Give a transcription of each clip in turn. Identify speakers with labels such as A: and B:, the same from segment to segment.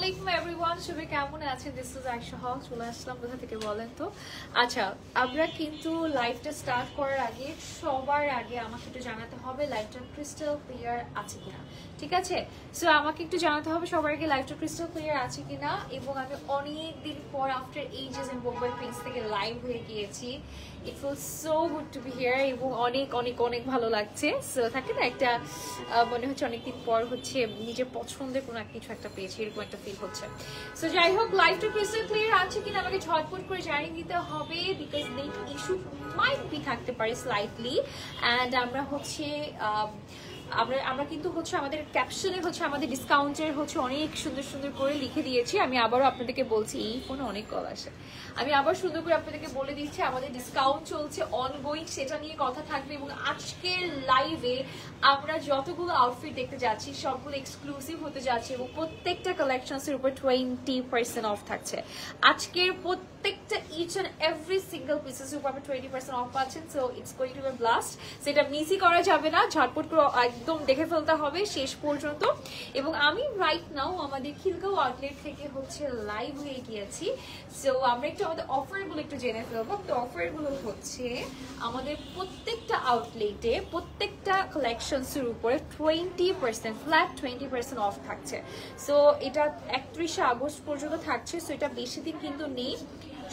A: আলাইকুম এভরিওয়ান, সবাই কেমন আছেন? দিস ইজ আয়েশা হক, চলে আসলাম কোথা থেকে বলেন তো। আচ্ছা, আমরা কিন্তু লাইভটা স্টার্ট করার আগে সবার আগে আমাকে একটু জানাতে হবে লাইভটা ক্রিস্টাল ক্লিয়ার আছে কিনা, ঠিক আছে? সো আমাকে একটু জানাতে হবে সবার আগে লাইভটা ক্রিস্টাল ক্লিয়ার আছে কিনা। এবং আমি অনেক দিন পর after ages and mobile page থেকে লাইভ হয়ে গিয়েছি। It feels so good to be here এবং অনেক অনেক অনেক ভালো লাগছে। সো থাকে না একটা মনে হচ্ছে অনেকদিন পর হচ্ছে নিজের পছন্দের কোনো কিছু একটা পেয়েছি, এরকম একটা ফিল হচ্ছে। সো যাই হোক, লাইভটা ক্রিস্টাল ক্লিয়ার আছে কিনা আমাকে ঝটপট করে জানিয়ে দিতে হবে, because net issue might be থাকতে পারে স্লাইটলি। অ্যান্ড আমরা হচ্ছে আমরা কিন্তু হচ্ছে আমাদের ক্যাপশনে হচ্ছে আমাদের ডিসকাউন্টের হচ্ছে অনেক সুন্দর সুন্দর করে লিখে দিয়েছি। আমি আবারও আপনাদেরকে বলছি, এই ফোনে অনেক কল আসে, আমি আবার সুন্দর করে আপনাদেরকে বলে দিচ্ছি আমাদের ডিসকাউন্ট চলছে অনগোয়িং, সেটা নিয়ে কথা থাকবে। এবং আজকের লাইভে আমরা যতগুলো আউটফিট দেখতে যাচ্ছি সবগুলো এক্সক্লুসিভ হতে যাচ্ছে এবং প্রত্যেকটা কালেকশনসের উপর 20% অফ থাকছে। আজকের প্রত্যেকটা ইচ অ্যান্ড এভরি সিঙ্গেল পিসেসের উপর আপনি 20% অফ পাচ্ছেন। So it's going to be blast, সেটা মিসই করা যাবে না, ঝটপট করে একদম দেখে ফেলতে হবে শেষ পর্যন্ত। এবং আমি রাইট নাও আমাদের খিলগাঁও আউটলেট থেকে হচ্ছে লাইভ হয়ে গিয়েছি। সো আমরা একটু আমাদের অফারগুলো একটু জেনে ফেলবো। তো অফারগুলো হচ্ছে আমাদের প্রত্যেকটা আউটলেটে প্রত্যেকটা কালেকশনসের উপরে 20% ফ্ল্যাট 20% অফ থাকছে। সো এটা 31শে আগস্ট পর্যন্ত থাকছে। সো এটা বেশি দিন কিন্তু নেই,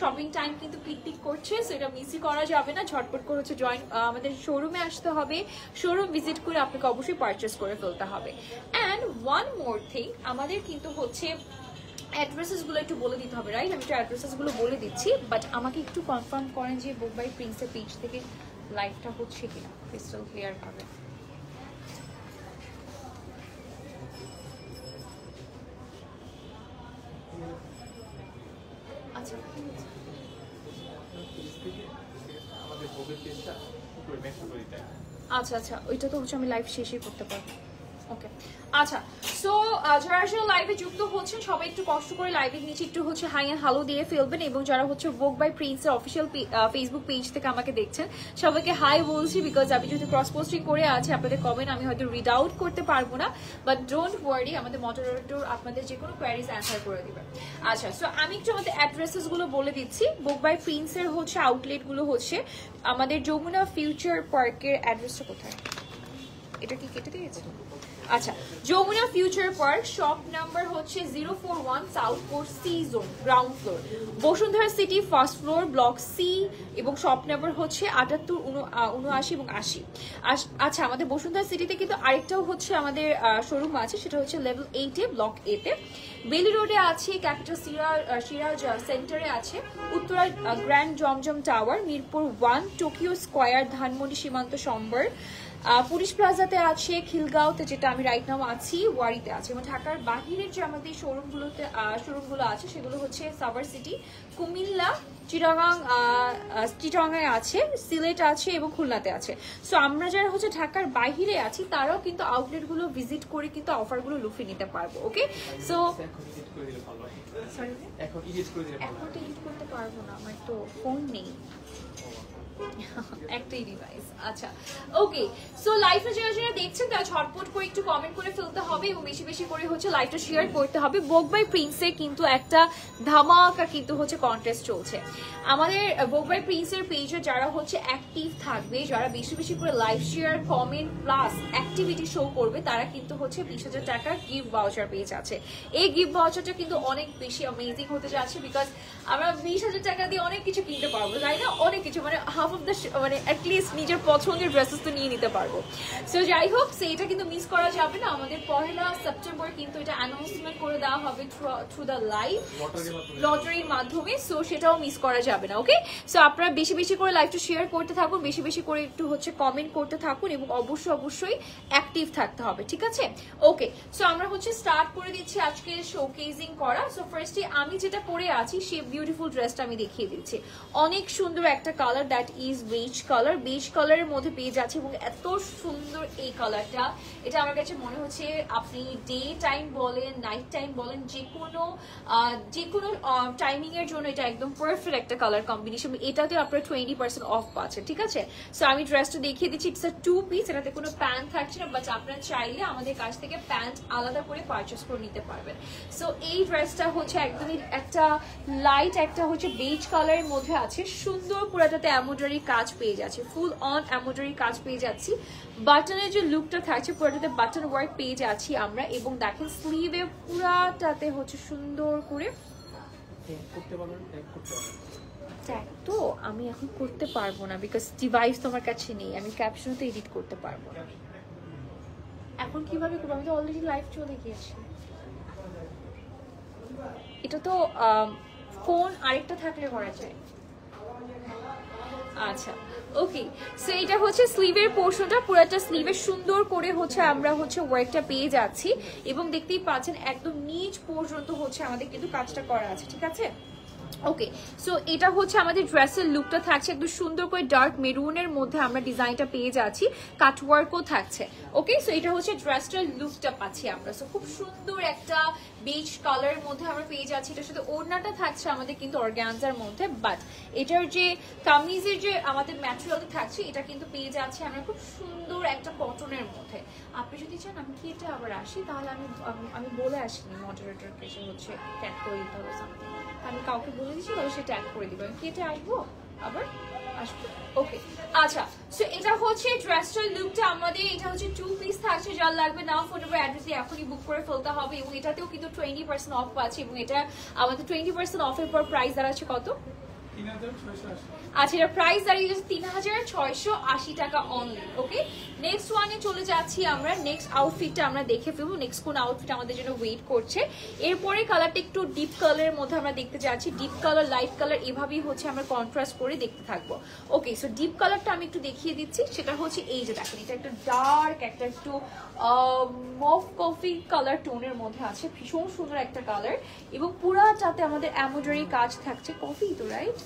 A: শপিং টাইম কিন্তু পিক করছে। সো এটা মিসই করা যাবে না, ঝটপট করে হচ্ছে আমাদের শোরুমে আসতে হবে, শোরুম ভিজিট করে আপনাকে অবশ্যই পারচেস করে ফেলতে হবে। অ্যান্ড ওয়ান মোর থিং, আমাদের কিন্তু হচ্ছে অ্যাড্রেসেসগুলো একটু বলে দিতে হবে, রাইট? আমি একটু অ্যাড্রেসেসগুলো বলে দিচ্ছি, বাট আমাকে একটু কনফার্ম করেন যে বুক বাই প্রিন্সের পেজ থেকে লাইভটা হচ্ছে কিনা ক্রিস্টাল ক্লিয়ার ভাবে। আচ্ছা আচ্ছা আচ্ছা, ওইটা তো হচ্ছে আমি লাইভ শেষই করতে পারবো। ওকে, আচ্ছা। সো যারা আসলে লাইভে যুক্ত হচ্ছেন সবাই একটু কষ্ট করে লাইভের নিচে একটু হচ্ছে হাই অ্যান্ড হ্যালো দিয়ে ফেলবেন। এবং যারা হচ্ছে ভোগ বাই প্রিন্সের অফিসিয়াল ফেসবুক পেজ থেকে আমাকে দেখছেন সবাইকে হাই বলছি, বিকজ আমি যেহেতু ক্রস পোস্টিং করে আছি আপনাদের কমেন্ট আমি হয়তো রিড আউট করতে পারবো না, বাট ডোন্ট ওয়ারি, আমাদের মডারেটর আপনাদের যে কোনো কোয়ারিজ অ্যান্সার করে দিবেন। আচ্ছা, সো আমি একটু আমাদের অ্যাড্রেসেসগুলো বলে দিচ্ছি। ভোগ বাই প্রিন্সের হচ্ছে আউটলেটগুলো হচ্ছে আমাদের যমুনা ফিউচার পার্কের অ্যাড্রেসটা কোথায়, এটা কি কেটে দিয়েছে? আচ্ছা, Jamuna Future Park, shop number হচ্ছে 041 south court C zone, ground floor, Bashundhara City first floor, block C, এবং শপ নাম্বার হচ্ছে 78, 79 এবং 80। আচ্ছা, আমাদের বসুন্ধরা সিটিতে কিন্তু আরেকটাও হচ্ছে আমাদের শোরুম আছে, সেটা হচ্ছে লেভেল 8-এ, ব্লক এতে, বেলি রোডে আছে, ক্যাপিটাল সিরাজ সেন্টারে আছে, Uttara grand Zamzam tower, Mirpur 1, Tokyo square, Dhanmondi Shimanto Sambhar, police প্লাজাতে আছে, খিলগাঁওতে যেটা আমি রাইট নাও আছি, ওয়ারিতে আছে। এবং ঢাকার বাহিরের যে আমাদের শোরুমগুলো আছে সেগুলো হচ্ছে সাভার সিটি, কুমিল্লা, চিটাগাং আছে, সিলেট আছে এবং খুলনাতে আছে। সো আমরা যারা হচ্ছে ঢাকার বাহিরে আছি তারাও কিন্তু আউটলেটগুলো ভিজিট করে কিন্তু অফারগুলো লুফে নিতে পারবো। ওকে, সো এখন এডিট করতে পারবো না, আমার তো ফোন নেই, একটাই ডিভাইস। আচ্ছা, ওকে। সো লাইভটা যারা দেখছেন তারা ঝটপট করে একটু কমেন্ট করে ফেলতে হবে এবং বেশি বেশি করে হচ্ছে লাইভটা শেয়ার করতে হবে। ভোগ বাই প্রিন্সে কিন্তু একটা ধামাকা কিন্তু হচ্ছে কন্টেস্ট চলছে আমাদের ভোগ বাই প্রিন্সের পেজে। যারা হচ্ছে অ্যাক্টিভ থাকবে, যারা বেশি বেশি করে live share, comment plus activity show করবে, তারা কিন্তু হচ্ছে 20,000 টাকার গিফট ভাউচার পেজ আছে। এই গিফট ভাউচারটা কিন্তু অনেক বেশি অ্যামেজিং হতে যাচ্ছে, বিকজ আমরা 20,000 টাকা দিয়ে অনেক কিছু কিনতে পারবো, তাই না? অনেক কিছু, মানে হাফ অফ দ্য, মানে অ্যাটলিস্ট নিজের পছন্দের ড্রেসেস তো নিয়ে নিতে পারবো। সো যাই হোক, সেইটা কিন্তু মিস করা যাবে না। আমাদের 1 সেপ্টেম্বর কিন্তু এটা অ্যানাউন্সমেন্ট করে দেওয়া হবে থ্রু দ্য লাইভ লটারির মাধ্যমে। সো সেটাও মিস করা যাবে না। ওকে, সো আপনারা বেশি বেশি করে লাইভটা শেয়ার করতে থাকুন, বেশি বেশি করে একটু হচ্ছে কমেন্ট করতে থাকুন এবং অবশ্যই অ্যাক্টিভ থাকতে হবে, ঠিক আছে? ওকে, সো আমরা হচ্ছে স্টার্ট করে দিচ্ছি আজকে শোকেজিং করা। সো ফার্স্টে আমি যেটা পরে আছি সেই বিউটিফুল ড্রেসটা আমি দেখিয়ে দিচ্ছি। অনেক সুন্দর একটা colour, that is beige colour, beige কালারের মধ্যে পেয়ে যাচ্ছে এবং এত সুন্দর এই কালারটা। এটা আমার কাছে মনে হচ্ছে আপনি ডে টাইম বলেন নাইট টাইম বলেন যে কোনো টাইমিং এর জন্য এটা একদম পারফেক্ট একটা কালার কম্বিনেশন। এটাতে আপনারা 20% অফ পাচ্ছেন, ঠিক আছে। সো আমি ড্রেসটা দেখিয়ে দিচ্ছি, ইটস আ 2 পিস, এটাতে কোনো প্যান্ট থাকছে না, বাট আপনারা চাইলে আমাদের কাছ থেকে প্যান্ট আলাদা করে পারচেস করে নিতে পারবেন। সো এই ড্রেসটা হচ্ছে একদমই একটা লাইট একটা হচ্ছে বেজ কালারের মধ্যে আছে, সুন্দর পুরাটাতে এমব্রয়ডারি কাজ পেয়ে যাচ্ছে, ফুল অন এমব্রয়ডারি কাজ পেয়ে যাচ্ছি। বাটনের যে লুকটা থাকছে পুরাটাতে বাটন ওয়ার্ক পেয়ে যাচ্ছি আমরা, এবং দেখেন স্লিভে পুরাটাতে হচ্ছে সুন্দর করে ট্যাগ। তো আমি এখন করতে পারবো না বিকজ ডিভাইস তোমার কাছে নেই, আমি ক্যাপশন তো এডিট করতে পারবো না। এখন কিভাবে করবো, আমি তো অলরেডি লাইভ চলে গিয়েছি। এটা তো ফোন আরেকটা থাকলে করা যায়। আচ্ছা ওকে, সো এটা হচ্ছে স্লিভের পোর্শনটা, পুরোটা স্লিভে সুন্দর করে হচ্ছে আমরা হচ্ছে ওয়ার্কটা পেয়ে যাচ্ছি, এবং দেখতেই পাচ্ছেন একদম নিচ পর্যন্ত হচ্ছে আমাদের কিন্তু কাজটা করা আছে, ঠিক আছে। ওকে, সো এটা হচ্ছে আমাদের ড্রেসের লুকটা থাকছে একদম সুন্দর করে ডার্ক মেরুনের মধ্যে আমরা ডিজাইনটা পেয়ে যাচ্ছি, কাটওয়ার্কও থাকছে। ওকে, সো এটা হচ্ছে ড্রেসটার লুকটা পাচ্ছি আমরা। সো খুব সুন্দর একটা বেজ কালারের মধ্যে আমরা পেয়ে যাচ্ছি, এটার সাথে ওড়নাটা থাকছে আমাদের কিন্তু অর্গানজার মধ্যে, বাট এটার যে কামিজের যে আমাদের ম্যাটেরিয়ালটা থাকছে এটা কিন্তু পেয়ে যাচ্ছে আমরা খুব সুন্দর একটা কটনের মধ্যে। আপনি যদি চান আমি কি এটা আবার আসি, তাহলে আমি বলে আসিনি মডারেটরকে যে হচ্ছে ট্যাগ করে দিতে হবে সামথিং, আমি কাউকে বলে দিচ্ছি তাহলে সে ট্যাগ করে দিবে। আমি কি এটা আসবো আবার আসবো। ওকে, আচ্ছা, সো এটা হচ্ছে ড্রেসটার লুকটা আমাদের। এটা হচ্ছে 2 পিস থাকছে, যার লাগবে নাম ফোন নাম্বার অ্যাড্রেস দিয়ে এখনই বুক করে ফেলতে হবে, এবং এটাতেও কিন্তু 20% অফ পাচ্ছে, এবং এটা আমাদের 20% অফের পর প্রাইস দাঁড়াচ্ছে কত? আচ্ছা, এটা প্রাইস দাঁড়িয়ে যাচ্ছে 3680 টাকা অনলি। ওকে, নেক্সট ওয়ানে চলে যাচ্ছি আমরা। নেক্সট আউটফিটটা আমরা দেখে ফেলবো, নেক্সট কোন আউটফিট আমাদের জন্য ওয়েট করছে। এরপরে কালারটা একটু ডিপ কালারের মধ্যে আমরা দেখতে যাচ্ছি, ডিপ কালার লাইট কালার এভাবেই হচ্ছে আমরা কন্ট্রাস্ট করে দেখতে থাকবো। ওকে, সো ডিপ কালারটা আমি একটু দেখিয়ে দিচ্ছি, সেটা হচ্ছে এই যে দেখেন, এটা একটা ডার্ক একটা একটু মফ কফি কালার টোনের মধ্যে আছে, ভীষণ সুন্দর একটা কালার, এবং পুরাটাতে আমাদের এমব্রয়ডারি কাজ থাকছে। কফি তো রাইট,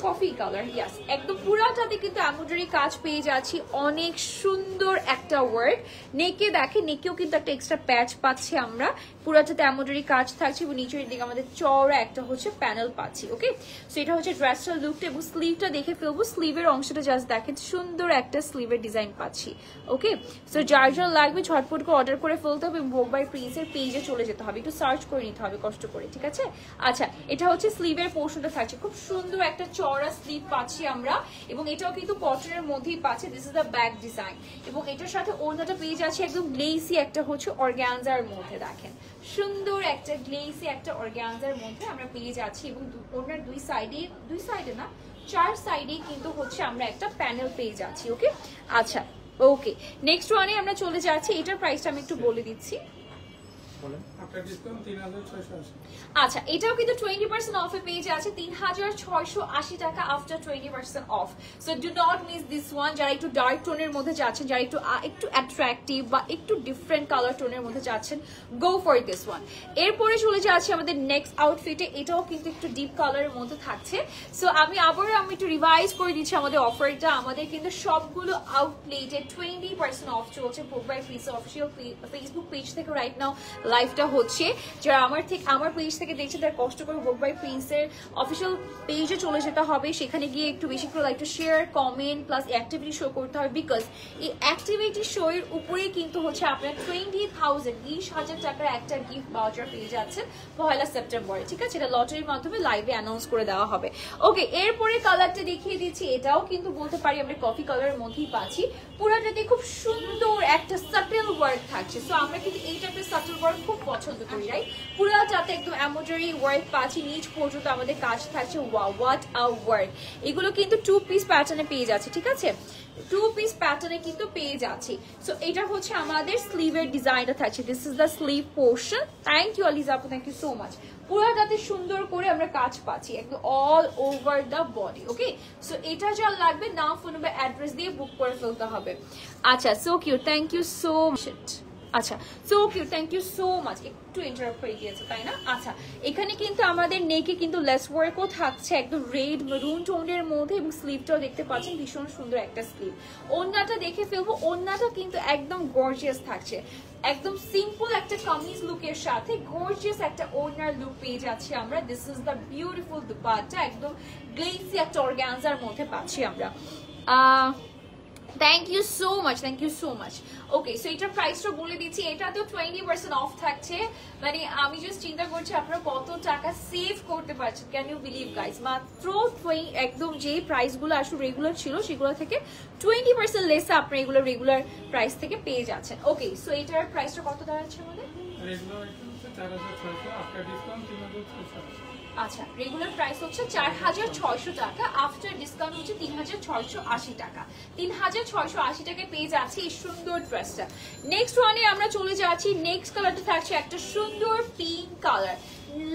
A: কফি কালার, ইয়াস, একদম পুরাটাতে কিন্তু এমব্রয়ডারি কাজ পেয়ে যাচ্ছি, অনেক সুন্দর একটা ওয়ার্ক। নেকে দেখে, নেকেও কিন্তু একটা এক্সট্রা প্যাচ পাচ্ছি আমরা, পুরাটাতে এমব্রয়ডারি কাজ থাকছে, এবং নিচের দিকে আমাদের চওড়া একটা হচ্ছে প্যানেল পাচ্ছি। ওকে, সো এটা হচ্ছে ড্রেসটার লুকটা, এবং স্লিভটা দেখে ফেলবো। স্লিভের অংশটা জাস্ট দেখেন, সুন্দর একটা স্লিভের ডিজাইন পাচ্ছি। ওকে, সো যার যার লাগবে ঝটপট করে অর্ডার করে ফেলতে হবে, ভোগ বাই প্রিন্সের পেজে চলে যেতে হবে, একটু সার্চ করে নিতে হবে কষ্ট করে, ঠিক আছে। আচ্ছা, এটা হচ্ছে স্লিভের পোর্শনটা থাকছে, খুব সুন্দর একটা চওড়া স্লিভ পাচ্ছি আমরা, এবং এটাও কিন্তু কটনের মধ্যেই পাচ্ছে। This is the back design, এবং এটার সাথে ওড়নাটা পেয়ে যাচ্ছে একদম গ্লেসি একটা হচ্ছে অর্গানজার মধ্যে। দেখেন, সুন্দর একটা গ্লেসি একটা অর্গানজার মধ্যে আমরা পেয়ে যাচ্ছি, এবং ওড়নার দুই সাইডে না 4 সাইডে কিন্তু হচ্ছে আমরা একটা প্যানেল পেয়ে যাচ্ছি। ওকে, আচ্ছা ওকে, নেক্সট ওয়ানে আমরা চলে যাচ্ছি। এটার প্রাইসটা আমি একটু বলে দিচ্ছি। আচ্ছা, এটাও কিন্তু 20% অফে পেয়ে যাচ্ছে, 3680 টাকা after 20% of. So do not miss this one. যারা একটু ডার্ক টোনের মধ্যে যাচ্ছেন, যারা একটু অ্যাট্রাকটিভ বা একটু ডিফারেন্ট কালার টোনের মধ্যে যাচ্ছেন, গো ফর দিস ওয়ান। এরপরে চলে যাচ্ছে আমাদের নেক্সট আউটফিটে, এটাও কিন্তু একটু ডিপ কালারের মধ্যে থাকছে। সো আমি একটু রিভাইজ করে দিচ্ছি আমাদের অফারটা। আমাদের কিন্তু সবগুলো আউটলেটে 20% অফ চলছে, Vogue by Prince official Facebook page থেকে রাইট নাও লাইভটা হচ্ছে। যারা আমার পেজ থেকে দেখছে, তারা কষ্ট করে ভোগ বাই প্রিন্সের অফিসিয়াল পেজে চলে যেতে হবে, সেখানে গিয়ে একটু বেশি করে like to share, comment plus activity show করতে হবে, বিকজ এই অ্যাক্টিভিটি শো এর উপরে কিন্তু হচ্ছে আপনার 20,000 টাকার একটা গিফট ভাউচার পেয়ে যাচ্ছেন 1 সেপ্টেম্বরে, ঠিক আছে। এটা লটারির মাধ্যমে লাইভে অ্যানাউন্স করে দেওয়া হবে। ওকে, এরপরে কালারটা দেখিয়ে দিচ্ছি, এটাও কিন্তু বলতে পারি আমরা কফি কালারের মধ্যেই পাচ্ছি, পুরাটাতে খুব সুন্দর একটা সাটেল ওয়ার্ক থাকছে। সো আমরা কিন্তু এই টাইপের সাটেল ওয়ার্ক খুব পছন্দ করি, রাইট। পুরাটাতে একদম এমব্রয়ডারি ওয়ার্ক পাচ্ছি, নিচ পর্যন্ত আমাদের কাজ থাকছে। Wow, what a work! এগুলো কিন্তু 2 পিস প্যাটার্নে পেয়ে যাচ্ছে, ঠিক আছে, 2 পিস প্যাটার্নে কিন্তু পেয়ে যাচ্ছি। সো এটা হচ্ছে আমাদের স্লিভের ডিজাইনটা থাকছে। This is the sleeve portion. Thank you Aliza আপু, থ্যাংক ইউ সো মাচ। পুরাটাতে সুন্দর করে আমরা কাজ পাচ্ছি একদম all over the body. Okay, so এটা যা লাগবে নাম ফোন নাম্বার অ্যাড্রেস দিয়ে বুক করে ফেলতে হবে। আচ্ছা, so cute, thank you so much. আচ্ছা so cute, thank you so much. একটু ইন্টারাপ্ট হয়ে গিয়েছে তাই না? আচ্ছা এখানে কিন্তু আমাদের নেকে কিন্তু লেস ওয়ার্কও থাকছে একদম রেড মেরুন টোনের মধ্যে, এবং স্লিভটাও দেখতে পাচ্ছেন ভীষণ সুন্দর একটা স্লিভ। ওড়নাটা দেখে ফেলবো, ওড়নাটা কিন্তু একদম গর্জিয়াস থাকছে, একদম সিম্পল একটা কামিজ লুকের সাথে গর্জিয়াস একটা ওড়নার লুক পেয়ে যাচ্ছি আমরা। This is the beautiful dupatta, একদম গ্লেসি একটা অর্গানজার মধ্যে পাচ্ছি আমরা। Thank you so much, thank you so much. Okay so এটার প্রাইসটা বলে দিচ্ছি, এটা তো 20% অফ থাকছে, মানে আমি জাস্ট চিন্তা করছি আপনারা কত টাকা সেভ করতে পারছেন। ক্যান ইউ বিলিভ গাইস, মাত্র একদম যে প্রাইসগুলো আসলে রেগুলার ছিল সেগুলো থেকে 20% লেস আপনারা এগুলো রেগুলার প্রাইস থেকে পেয়ে যাচ্ছেন। ওকে সো এটার প্রাইসটা কত দাঁড়াচ্ছে আমাদের?
B: রেগুলার হচ্ছে 4600, আফটার ডিসকাউন্ট 3600।
A: আচ্ছা রেগুলার প্রাইস হচ্ছে 4600 টাকা, আফটার ডিসকাউন্ট হচ্ছে 3680 টাকা। 3680 টাকায় পেয়ে যাচ্ছি এই সুন্দর ড্রেসটা। নেক্সট ওয়ানে আমরা চলে যাচ্ছি, নেক্সট কালারটা থাকছে একটা সুন্দর পিঙ্ক কালার,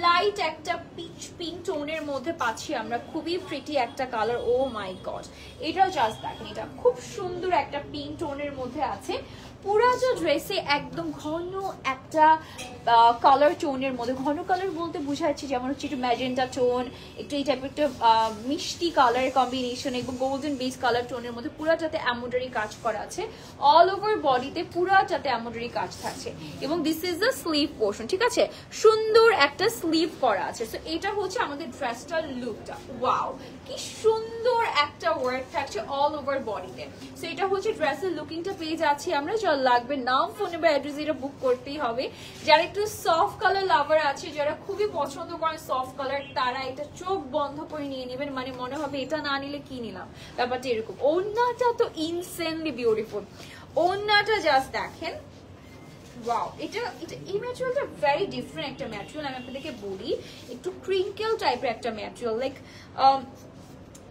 A: লাইট একটা পিচ পিঙ্ক টোনের মধ্যে পাচ্ছি আমরা, খুবই প্রিটি একটা কালার। ও মাই গড, এটাও জাস্ট দেখেন, এটা খুব সুন্দর একটা পিঙ্ক টোনের মধ্যে আছে। পুরাটা ড্রেসে একদম ঘন একটা কালার টোনের মধ্যে, ঘন কালার বলতে বুঝাচ্ছি যেমন হচ্ছে একটু ম্যাজেন্টা টোন, একটু এই টাইপের একটা মিষ্টি কালার কম্বিনেশন এবং গোল্ডেন বেস কালার টোনের মধ্যে পুরাটাতে এমব্রয়ডারি কাজ করা আছে, অল ওভার বডিতে পুরাটাতে এমব্রয়ডারি কাজ থাকছে, এবং this is the sleeve portion, ঠিক আছে, সুন্দর একটা স্লিভ করা আছে। সো এটা হচ্ছে আমাদের ড্রেসটার লুকটা। ওয়াও কি সুন্দর একটা ওয়ার্ক থাকছে অল ওভার বডিতে। সো এটা হচ্ছে ড্রেসের লুকিংটা পেয়ে যাচ্ছি আমরা। যারা লাগবে নাম, ফোন নাম্বার, অ্যাড্রেস এটা বুক করতেই হবে। যারা একটু সফট কালার লাভার আছে, যারা খুবই পছন্দ করেন সফট কালার, তারা এটা চোখ বন্ধ করে নিয়ে নেবেন, মানে মনে হবে এটা না নিলে কি নিলাম, ব্যাপারটা এরকম। ওড়নাটা তো ইনসেনলি বিউটিফুল, ওড়নাটা জাস্ট দেখেন। ওয়াও এটা এই ম্যাটেরিয়ালটা ভেরি ডিফারেন্ট একটা ম্যাটেরিয়াল, আমি আপনাদেরকে বলি একটু ক্রিঙ্কেল টাইপের একটা ম্যাটেরিয়াল, লাইক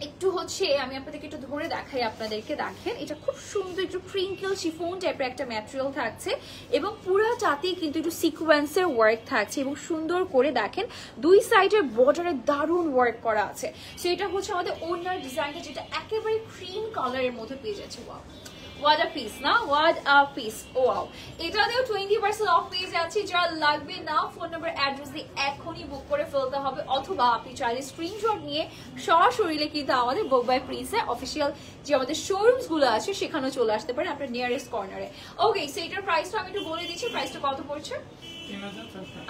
A: একটু হচ্ছে আমি আপনাদেরকে একটু ধরে দেখাই আপনাদেরকে, দেখেন এটা খুব সুন্দর একটু ক্রিঙ্কেল শিফন টাইপের একটা ম্যাটেরিয়াল থাকছে, এবং পুরাটাতেই কিন্তু একটু সিকোয়েন্সের ওয়ার্ক থাকছে, এবং সুন্দর করে দেখেন দুই সাইডের বর্ডারে দারুণ ওয়ার্ক করা আছে। সো এটা হচ্ছে আমাদের ওড়নার ডিজাইনটা, যেটা একেবারে ক্রিম কালারের মধ্যে পেয়ে যাচ্ছে। ওয়াও what a piece না, what a piece। ওয়াও এটাতেও 20% অফ পেয়ে যাচ্ছি। যারা লাগবে না, ফোন নাম্বার অ্যাড্রেস দিয়ে এখনই বুক করে ফেলতে হবে, অথবা আপনি চাইলে স্ক্রিনশট নিয়ে সরাসরি কিন্তু আমাদের বুক বাই প্রিন্সের অফিসিয়াল যে আমাদের শোরুমস গুলো আছে সেখানেও চলে আসতে পারেন আপনার নিয়ারেস্ট কর্নারে। ওকে সো এটার প্রাইসটা আমি একটু বলে দিচ্ছি, প্রাইসটা কত পড়ছে?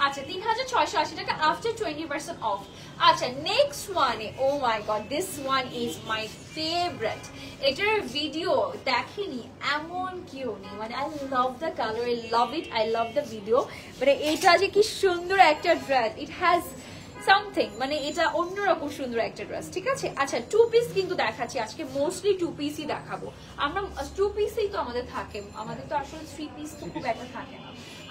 A: আচ্ছা 3680 টাকা আফটার 20% অফ। আচ্ছা নেক্সট ওয়ানে, oh my god this one is my favourite. এটার ভিডিও দেখেনি এমন কেউ নেই, মানে I love the colour, I love it, I love the video. মানে এটা যে কি সুন্দর একটা ড্রেস, ইট হ্যাজ সামথিং, মানে এটা অন্যরকম সুন্দর একটা ড্রেস, ঠিক আছে। আচ্ছা টু পিস কিন্তু দেখাচ্ছি আজকে, মোস্টলি টু পিসই দেখাবো আমরা, টু পিসই তো আমাদের থাকে, আমাদের তো আসলে থ্রি পিস তো খুব একটা থাকে না।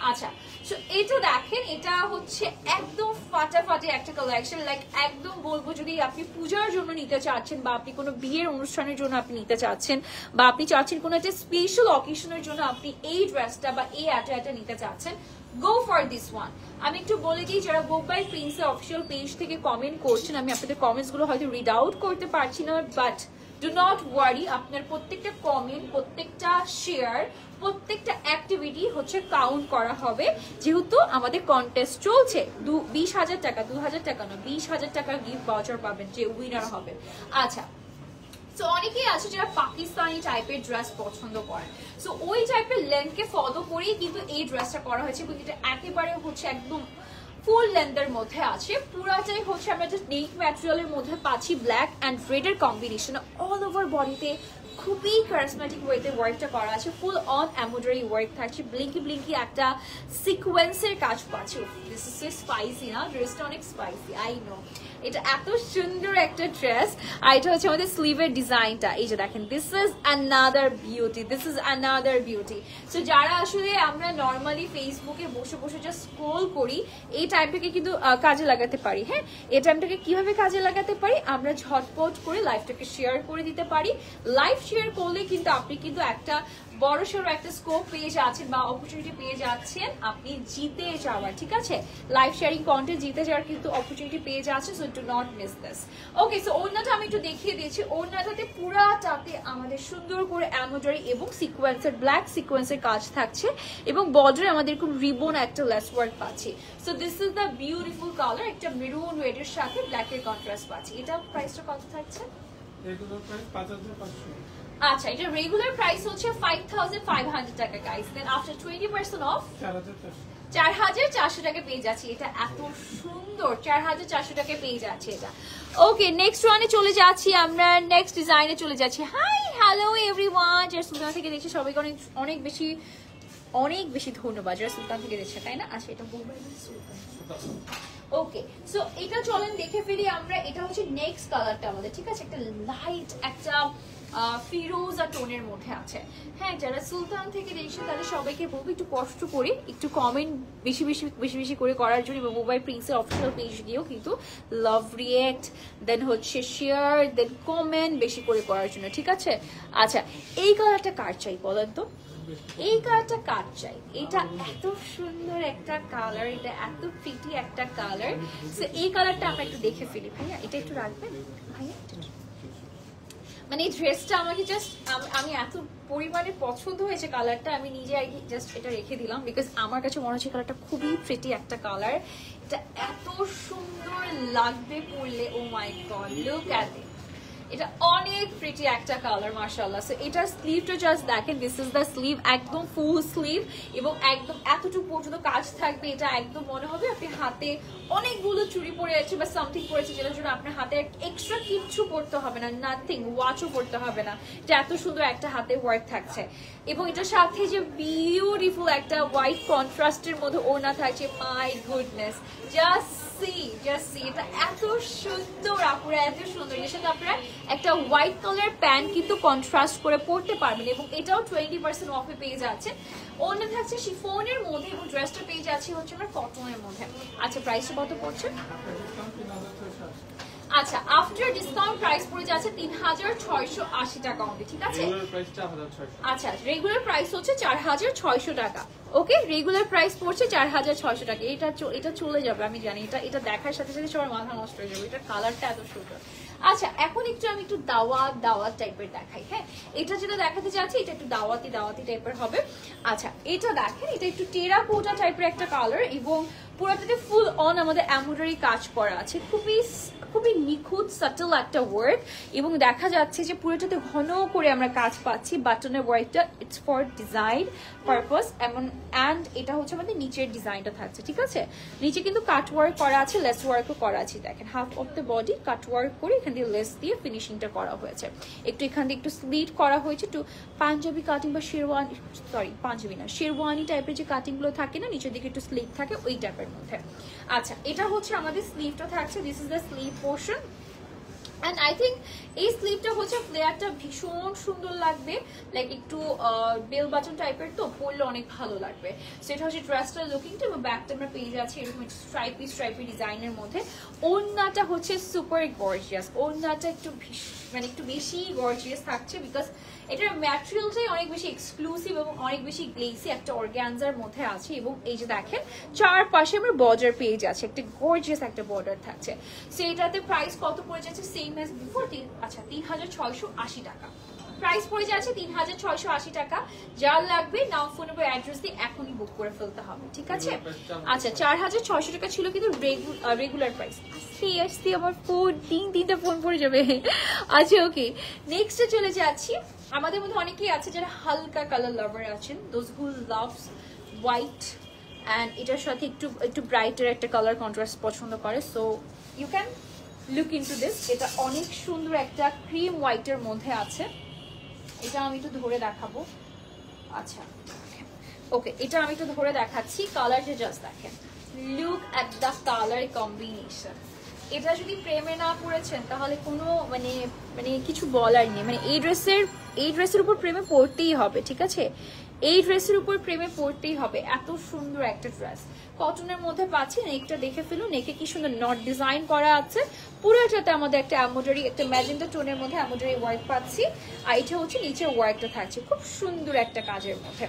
A: আচ্ছা সো এটা দেখেন, এটা হচ্ছে একদম ফাটাফাটি একটা কালেকশন, লাইক একদম বলবো যদি আপনি পূজার জন্য নিতে চাচ্ছেন, বা আপনি কোনো বিয়ের অনুষ্ঠানের জন্য আপনি নিতে চাচ্ছেন, বা আপনি চাচ্ছেন কোনো একটা স্পেশাল অকেশনের জন্য আপনি এই ড্রেসটা বা এই অ্যাটায়ারটা নিতে চাচ্ছেন, গো ফর দিস ওয়ান। আমি একটু বলে দিই, যারা বুক বাই প্রিন্সের অফিসিয়াল পেজ থেকে কমেন্ট করছেন, আমি আপনাদের কমেন্টস গুলো হয়তো রিড আউট করতে পারছি না, বাট ডু নট ওয়ারি, আপনার প্রত্যেকটা কমেন্ট, প্রত্যেকটা শেয়ার, প্রত্যেকটা অ্যাক্টিভিটি হচ্ছে কাউন্ট করা হবে, যেহেতু আমাদের কন্টেস্ট চলছে। 20,000 টাকা, 2,000 টাকা না, 20,000 টাকার গিফট ভাউচার পাবেন যে উইনার হবে। আচ্ছা সো অনেকেই আছে যারা পাকিস্তানি টাইপের ড্রেস পছন্দ করেন, সো ওই টাইপের লেন্থকে ফলো করেই কিন্তু এই ড্রেসটা করা হয়েছে, এবং এটা একেবারে হচ্ছে একদম ফুল লেন্থের মধ্যে আছে। পুরাটাই হচ্ছে আমরা জাস্ট নেক ম্যাটেরিয়ালের মধ্যে পাচ্ছি ব্ল্যাক অ্যান্ড রেড এর কম্বিনেশন, অল ওভার বডিতে খুবই কারিজমেটিক ওয়েতে ওয়ার্কটা করা আছে, ফুল অন এমব্রয়ডারি ওয়ার্ক থাকছে, ব্লিঙ্কি ব্লিঙ্কি একটা সিকোয়েন্সের কাজ পাচ্ছে। দিস ইজ সো স্পাইসি না, ড্রেসটা অনেক স্পাইসি, আই নো। এটা এত সুন্দর একটা ড্রেস, আর এটা হচ্ছে আমাদের স্লিভের ডিজাইনটা, এই যে দেখেন, this is another beauty, this is another beauty. So যারা আসলে আমরা নর্মালি ফেসবুকে বসে বসে জাস্ট স্ক্রোল করি, এই টাইমটাকে কিন্তু কাজে লাগাতে পারি। হ্যাঁ, এই টাইমটাকে কিভাবে কাজে লাগাতে পারি, আমরা ঝটপট করে লাইফটাকে শেয়ার করে দিতে পারি। লাইভ শেয়ার করলে কিন্তু আপনি কিন্তু একটা বড়সড় একটা স্কোপ পেয়ে যাচ্ছেন বা অপরচুনিটি পেয়ে যাচ্ছেন আপনি জিতে যাওয়ার, ঠিক আছে? লাইভ শেয়ারিং কন্টেন্ট জিতে যাওয়ার কিন্তু অপরচুনিটি পেয়ে যাচ্ছে, so do not miss this. Okay, so ওড়নাটা আমি একটু দেখিয়ে দিয়েছি। ওড়নাটাতে পুরাটাতে আমাদের সুন্দর করে এমব্রয়ডারি এবং সিকোয়েন্সের ব্ল্যাক সিকোয়েন্সের কাজ থাকছে এবং বর্ডারে আমাদের খুব রিবন একটা লেস ওয়ার্ক পাচ্ছি। So this is the beautiful colour, একটা মেরুন রেডের সাথে ব্ল্যাকের কন্ট্রাস্ট পাচ্ছি। এটা প্রাইসটা কত থাকছে?
B: Regular price 5500।
A: আচ্ছা, এটা রেগুলার প্রাইস হচ্ছে 5500 টাকা গাইস, দেন আফটার 20% অফ 4400 টাকা পেয়ে যাচ্ছি। এটা এত সুন্দর, 4400 টাকা পেয়ে যাচ্ছে এটা। ওকে, নেক্সট ওয়ানে চলে যাচ্ছি আমরা, নেক্সট ডিজাইনে চলে যাচ্ছি। হাই হ্যালো এভরিওয়ান, যারা সুলতান থেকে দেখছে সবাইকে অনেক অনেক বেশি অনেক বেশি ধন্যবাদ যারা সুলতান থেকে দেখছে, তাই না? আচ্ছা, এটা বলবেন সুলতান। ওকে, সো এটা চলেন দেখে ফেলি আমরা। এটা হচ্ছে নেক্সট কালারটা আমাদের, ঠিক আছে? একটা লাইট একটা ফিরোজা টোনের মধ্যে আছে। হ্যাঁ, যারা সুলতান থেকে দেখছে তাদের সবাইকে বলবো একটু কষ্ট করে একটু কমেন্ট বেশি বেশি বেশি বেশি করে করার জন্য, এবং মোবাইল প্রিন্সের অফিসিয়াল পেজ দিয়েও কিন্তু লাভ রিয়েক্ট, দেন হচ্ছে শেয়ার, দেন কমেন্ট বেশি করে করার জন্য, ঠিক আছে? আচ্ছা, এই কালারটা কার চাই বলেন তো? এই কালারটা কার চাই? এটা এত সুন্দর একটা কালার, এটা এত প্রিটি একটা কালার। সো এই কালারটা আমরা একটু দেখে ফেলি। ভাইয়া এটা একটু রাখবেন ভাইয়া। মানে এই ড্রেসটা আমাকে জাস্ট আমি এত পরিমাণে পছন্দ হয়েছে কালারটা, আমি নিজে আগে জাস্ট এটা রেখে দিলাম বিকজ আমার কাছে মনে হচ্ছে কালারটা খুবই প্রিটি একটা কালার। এটা এত সুন্দর লাগবে পরলে, ও my god, look at it. এটা অনেক প্রিটি একটা কালার, মাশাআল্লাহ। সো এটার স্লিভটা জাস্ট দেখেন, দিস ইজ দ্য স্লিভ, একদম ফুল স্লিভ এবং একদম এতটুকু পর্যন্ত কাজ থাকবে। এটা একদম মনে হবে আপনি হাতে অনেকগুলো চুড়ি পরে আছে বা সামথিং পরেছে, যেটার জন্য আপনার হাতে এক্সট্রা কিচ্ছু পরতে হবে না, নাথিং, ওয়াচও পরতে হবে না। এটা এত সুন্দর একটা হাতে ওয়ার্ক থাকছে এবং এটার সাথে যে বিউটিফুল একটা হোয়াইট কন্ট্রাস্টের মধ্যে ওড়না থাকছে, মাই গুডনেস, জাস্ট সি। এটা এত সুন্দর আপুরা, এত সুন্দর। এর সাথে আপনারা একটা হোয়াইট কালার প্যান্ট কিন্তু কন্ট্রাস্ট করে পরতে পারবেন এবং এটাও 20% অফে পেয়ে যাচ্ছে। ওড়না থাকছে শিফনের মধ্যে এবং ড্রেসটা পেয়ে যাচ্ছে হচ্ছে আমরা কটনের মধ্যে। আচ্ছা, প্রাইসটা কত পড়ছে? আচ্ছা, আফটার ডিসকাউন্ট প্রাইস পড়ে যাচ্ছে 3680 টাকা অনলি, ঠিক আছে? আচ্ছা, রেগুলার প্রাইস হচ্ছে 4600 টাকা। ওকে, রেগুলার প্রাইস পড়ছে 4600 টাকা। এটা চলে যাবে, আমি জানি। এটা দেখার সাথে সাথে সবার মাথা নষ্ট হয়ে যাবে, এটার কালারটা এত সুন্দর। আচ্ছা, এখন আমি একটু দাওয়াত টাইপের দেখাই। হ্যাঁ, এটা যেটা দেখাতে চাচ্ছি এটা একটু দাওয়াতি টাইপের হবে। আচ্ছা, এটা দেখেন, এটা একটু টেরাকোটা টাইপের একটা কালার এবং পুরোটাতে ফুল অন আমাদের এমব্রয়ডারি কাজ করা আছে, খুবই নিখুঁত সাটল একটা ওয়ার্ক এবং দেখা যাচ্ছে যে পুরোটাতে ঘন করে আমরা কাজ পাচ্ছি। বাটনের ওয়ার্কটা ইটস ফর ডিজাইন পারপাস এমন, অ্যান্ড এটা হচ্ছে আমাদের নিচের ডিজাইনটা থাকছে, ঠিক আছে? নিচে কিন্তু কাট ওয়ার্ক করা আছে, লেস ওয়ার্কও করা আছে। দেখেন, half of the body cut work করে এখান দিয়ে লেস দিয়ে ফিনিশিংটা করা হয়েছে। এখান দিয়ে একটু স্লিট করা হয়েছে, একটু পাঞ্জাবি কাটিং বা শেরওয়ানি টাইপের যে কাটিং গুলো থাকে না, নিচের দিকে একটু স্লিট থাকে, ওই টাইপের মধ্যে। আচ্ছা, এটা হচ্ছে আমাদের স্লিভটা থাকছে, this is the sleeve portion. And I think এই স্লিভটা হচ্ছে ফ্লেয়ারটা ভীষণ সুন্দর লাগবে, লাইক একটু বেল বাটন টাইপের, তো পরলে অনেক ভালো লাগবে। সেটা হচ্ছে ড্রেসটার লুকিংটা এবং ব্যাকটা আমরা পেয়ে যাচ্ছি এরকম স্ট্রাইপি ডিজাইনের মধ্যে। ওড়নাটা হচ্ছে সুপার গর্জিয়াস, ওড়নাটা একটু বেশি গর্জিয়াস থাকছে বিকজ এটার ম্যাটেরিয়ালটাই অনেক বেশি এক্সক্লুসিভ এবং অনেক বেশি গ্লেসি একটা অর্গানজার মধ্যে আছে এবং এই যে দেখেন চারপাশে আমরা বর্ডার পেয়ে যাচ্ছে, একটা গর্জিয়াস একটা বর্ডার থাকছে। সো এটাতে প্রাইস কত পড়ে যাচ্ছে? Same as before. আচ্ছা, 3680 টাকা প্রাইস পড়ে যাচ্ছে, 3680 টাকা। যার লাগবে নাম, ফোন নম্বর, অ্যাড্রেস দিয়ে এখনই বুক করে ফেলতে হবে, ঠিক আছে? আচ্ছা, 4600 টাকা ছিল কিন্তু রেগুলার প্রাইস। আসছি আমার ফোন, তিনটা ফোন পড়ে যাবে। আচ্ছা, ওকে, নেক্সটে চলে যাচ্ছি। আমাদের মধ্যে অনেকেই আছে যারা হালকা কালার লাভার আছেন, those who loves white and এটার সাথে একটু ব্রাইটার একটা কালার কন্ট্রাস্ট পছন্দ করে। So you can look into this. এটা অনেক সুন্দর একটা ক্রিম হোয়াইটের মধ্যে আছে। এটা আমি একটু ধরে দেখাবো। আচ্ছা, ওকে, এটা আমি একটু ধরে দেখাচ্ছি। কালারটা জাস্ট দেখেন, look at the colour combination. এটা যদি প্রেমে না পড়েছেন তাহলে কোনো মানে কিছু বলার নেই। মানে এই ড্রেসের উপর প্রেমে পড়তেই হবে, ঠিক আছে? এই ড্রেসের উপর প্রেমে পড়তেই হবে। এত সুন্দর একটা ড্রেস কটনের মধ্যে পাচ্ছি। নেকটা দেখে ফেলুন, নেকে কি সুন্দর নট ডিজাইন করা আছে, পুরোটাতে আমাদের একটা এমব্রয়ডারি, একটা ম্যাজেন্টা টোনের মধ্যে এমব্রয়ডারি ওয়ার্ক পাচ্ছি। আর এটা হচ্ছে নিচের ওয়ার্কটা থাকছে খুব সুন্দর একটা কাজের মধ্যে।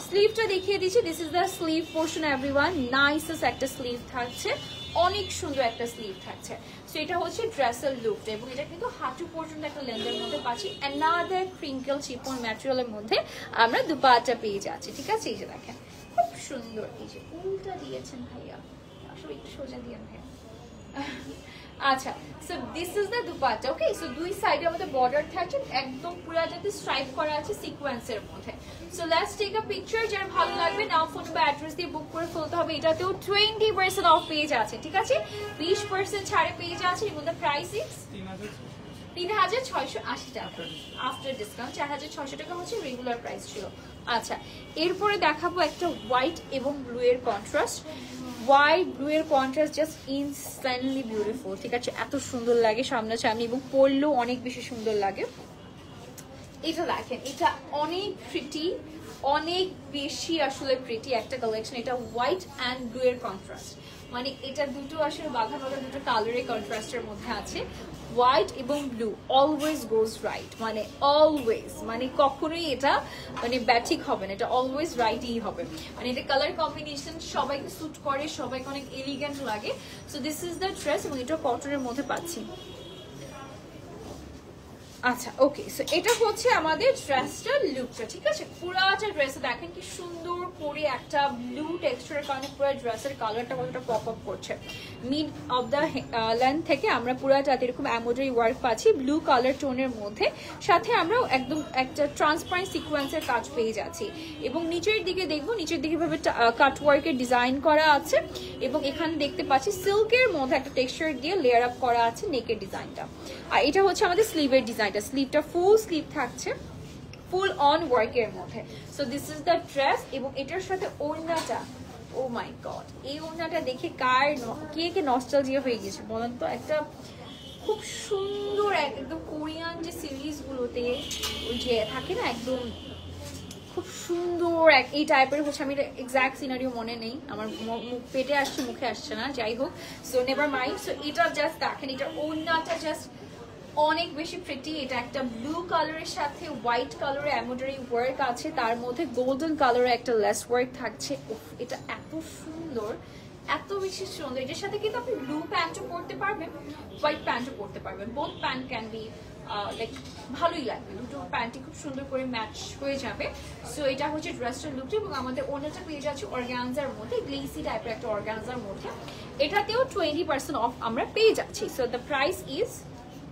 A: স্লিভটা দেখিয়ে দিচ্ছি, this is the sleeve portion everyone. Nicest একটা স্লিভ থাকছে, অনেক সুন্দর একটা স্লিভ থাকছে। সো এটা হচ্ছে ড্রেসের লুকটা, এবং এটা কিন্তু হাঁটু পর্যন্ত একটা লেন্থের মধ্যে পাচ্ছি। অ্যানাদার ক্রিঙ্কেল চিপন ম্যাটেরিয়ালের মধ্যে আমরা দুপাট্টা পেয়ে যাচ্ছি, ঠিক আছে? এই যে দেখেন খুব সুন্দর, এই যে উল্টা দিয়েছেন ভাইয়া, আসলে একটু সোজা দিয়েন ভাইয়া। আচ্ছা, so this is the dupatta. Okay, so দুই সাইডে আমাদের বর্ডার থাকছে, একদম পুরাটাতে স্ট্রাইপ করা আছে সিকোয়েন্সের মধ্যে। So let's take a picture. যার ভালো লাগবে নাও ফোন বা অ্যাড্রেস দিয়ে বুক করে ফেলতে হবে। এটাতেও 20% অফ পেজ আছে, ঠিক আছে? 20% ছাড়ে পেজ আছে, এবং দ্য প্রাইস ইজ 3680 টাকা আফটার ডিসকাউন্ট। 4600 টাকা হচ্ছে রেগুলার প্রাইস ছিল। আচ্ছা, এরপরে দেখাবো একটা হোয়াইট এবং ব্লু এর কন্ট্রাস্ট। হোয়াইট ব্লু এর কন্ট্রাস্ট জাস্ট ইনস্ট্যান্টলি বিউটিফুল, ঠিক আছে? এত সুন্দর লাগে সামনাসামনি, এবং পরলেও অনেক বেশি সুন্দর লাগে। এটা দেখেন, এটা অনেক প্রিটি, অনেক বেশি আসলে প্রিটি একটা কালেকশন। এটা হোয়াইট অ্যান্ড ব্লু এর কন্ট্রাস্ট, মানে এটা দুটো আসলে বাঘা বাঘা দুটো কালারের কন্ট্রাস্টের মধ্যে আছে। হোয়াইট এবং ব্লু অলওয়েজ গোজ রাইট, মানে অলওয়েজ, মানে কখনোই এটা মানে ব্যাঠিক হবে না, এটা অলওয়েজ রাইটই হবে। মানে এটা কালার কম্বিনেশন সবাইকে স্যুট করে, সবাইকে অনেক এলিগেন্ট লাগে। So this is the dress, এবং এটা কটনের মধ্যে পাচ্ছি। আচ্ছা, ওকে, সো এটা হচ্ছে আমাদের ড্রেসটার লুকটা, ঠিক আছে? পুরাটা ড্রেসে দেখেন কি সুন্দর করে একটা ব্লু টেক্সচারের কারণে পুরো ড্রেসের কালারটা কতটা পপ আপ করছে। মিড অফ দ্য লেন্থ থেকে আমরা পুরাটাতে এরকম এমব্রয়ডারি ওয়ার্ক পাচ্ছি ব্লু কালার টোনের মধ্যে, সাথে আমরা একদম একটা ট্রান্সপারেন্ট সিকোয়েন্সের কাজ পেয়ে যাচ্ছি। এবং নিচের দিকে দেখবো, নিচের দিকে ভাবে কাট ওয়ার্কের ডিজাইন করা আছে, এবং এখানে দেখতে পাচ্ছি সিল্কের মধ্যে একটা টেক্সচার দিয়ে লেয়ার আপ করা আছে নেকের ডিজাইনটা। আর এটা হচ্ছে আমাদের স্লিভের ডিজাইন, স্লিভটা ফুল স্লিভ থাকছে ফুল অন ওয়ার্কের মধ্যে। So this is the dress, এবং এটার সাথে ওড়নাটা, ও মাই গড, এই ওড়নাটা দেখে কে কে নস্টালজিয়া হয়ে গেছে বলেন তো? একটা খুব সুন্দর একদম কোরিয়ান যে সিরিজ গুলোতে ওই যে থাকে না, একদম খুব সুন্দর এই টাইপের হচ্ছে। আমি এক্সাক্ট সিনারিও মনে নেই, আমার মুখ পেটে আসছে, মুখে আসছে না, যাই হোক, সো নেভার মাইন্ড। সো এটা জাস্ট দেখেন, এটা ওড়নাটা জাস্ট অনেক বেশি প্রিটি। এটা একটা ব্লু কালারের সাথে হোয়াইট কালারের এমব্রয়ডারি ওয়ার্ক আছে, তার মধ্যে গোল্ডেন কালারের একটা লেস ওয়ার্ক থাকছে। এটা এত সুন্দর, এত বেশি সুন্দর। এটার সাথে কিন্তু আপনি ব্লু প্যান্টও পরতে পারবেন, হোয়াইট প্যান্টও পরতে পারবেন। Both pant can be like ভালোই লাগবে, দুটো প্যান্টই খুব সুন্দর করে ম্যাচ হয়ে যাবে। সো এটা হচ্ছে ড্রেসটার লুকটা, এবং আমাদের ওনাটা পেয়ে যাচ্ছে অর্গানজার মধ্যে, গ্লেসি টাইপের একটা অর্গানজার মধ্যে। এটাতেও 20% অফ আমরা পেয়ে যাচ্ছি। So the price is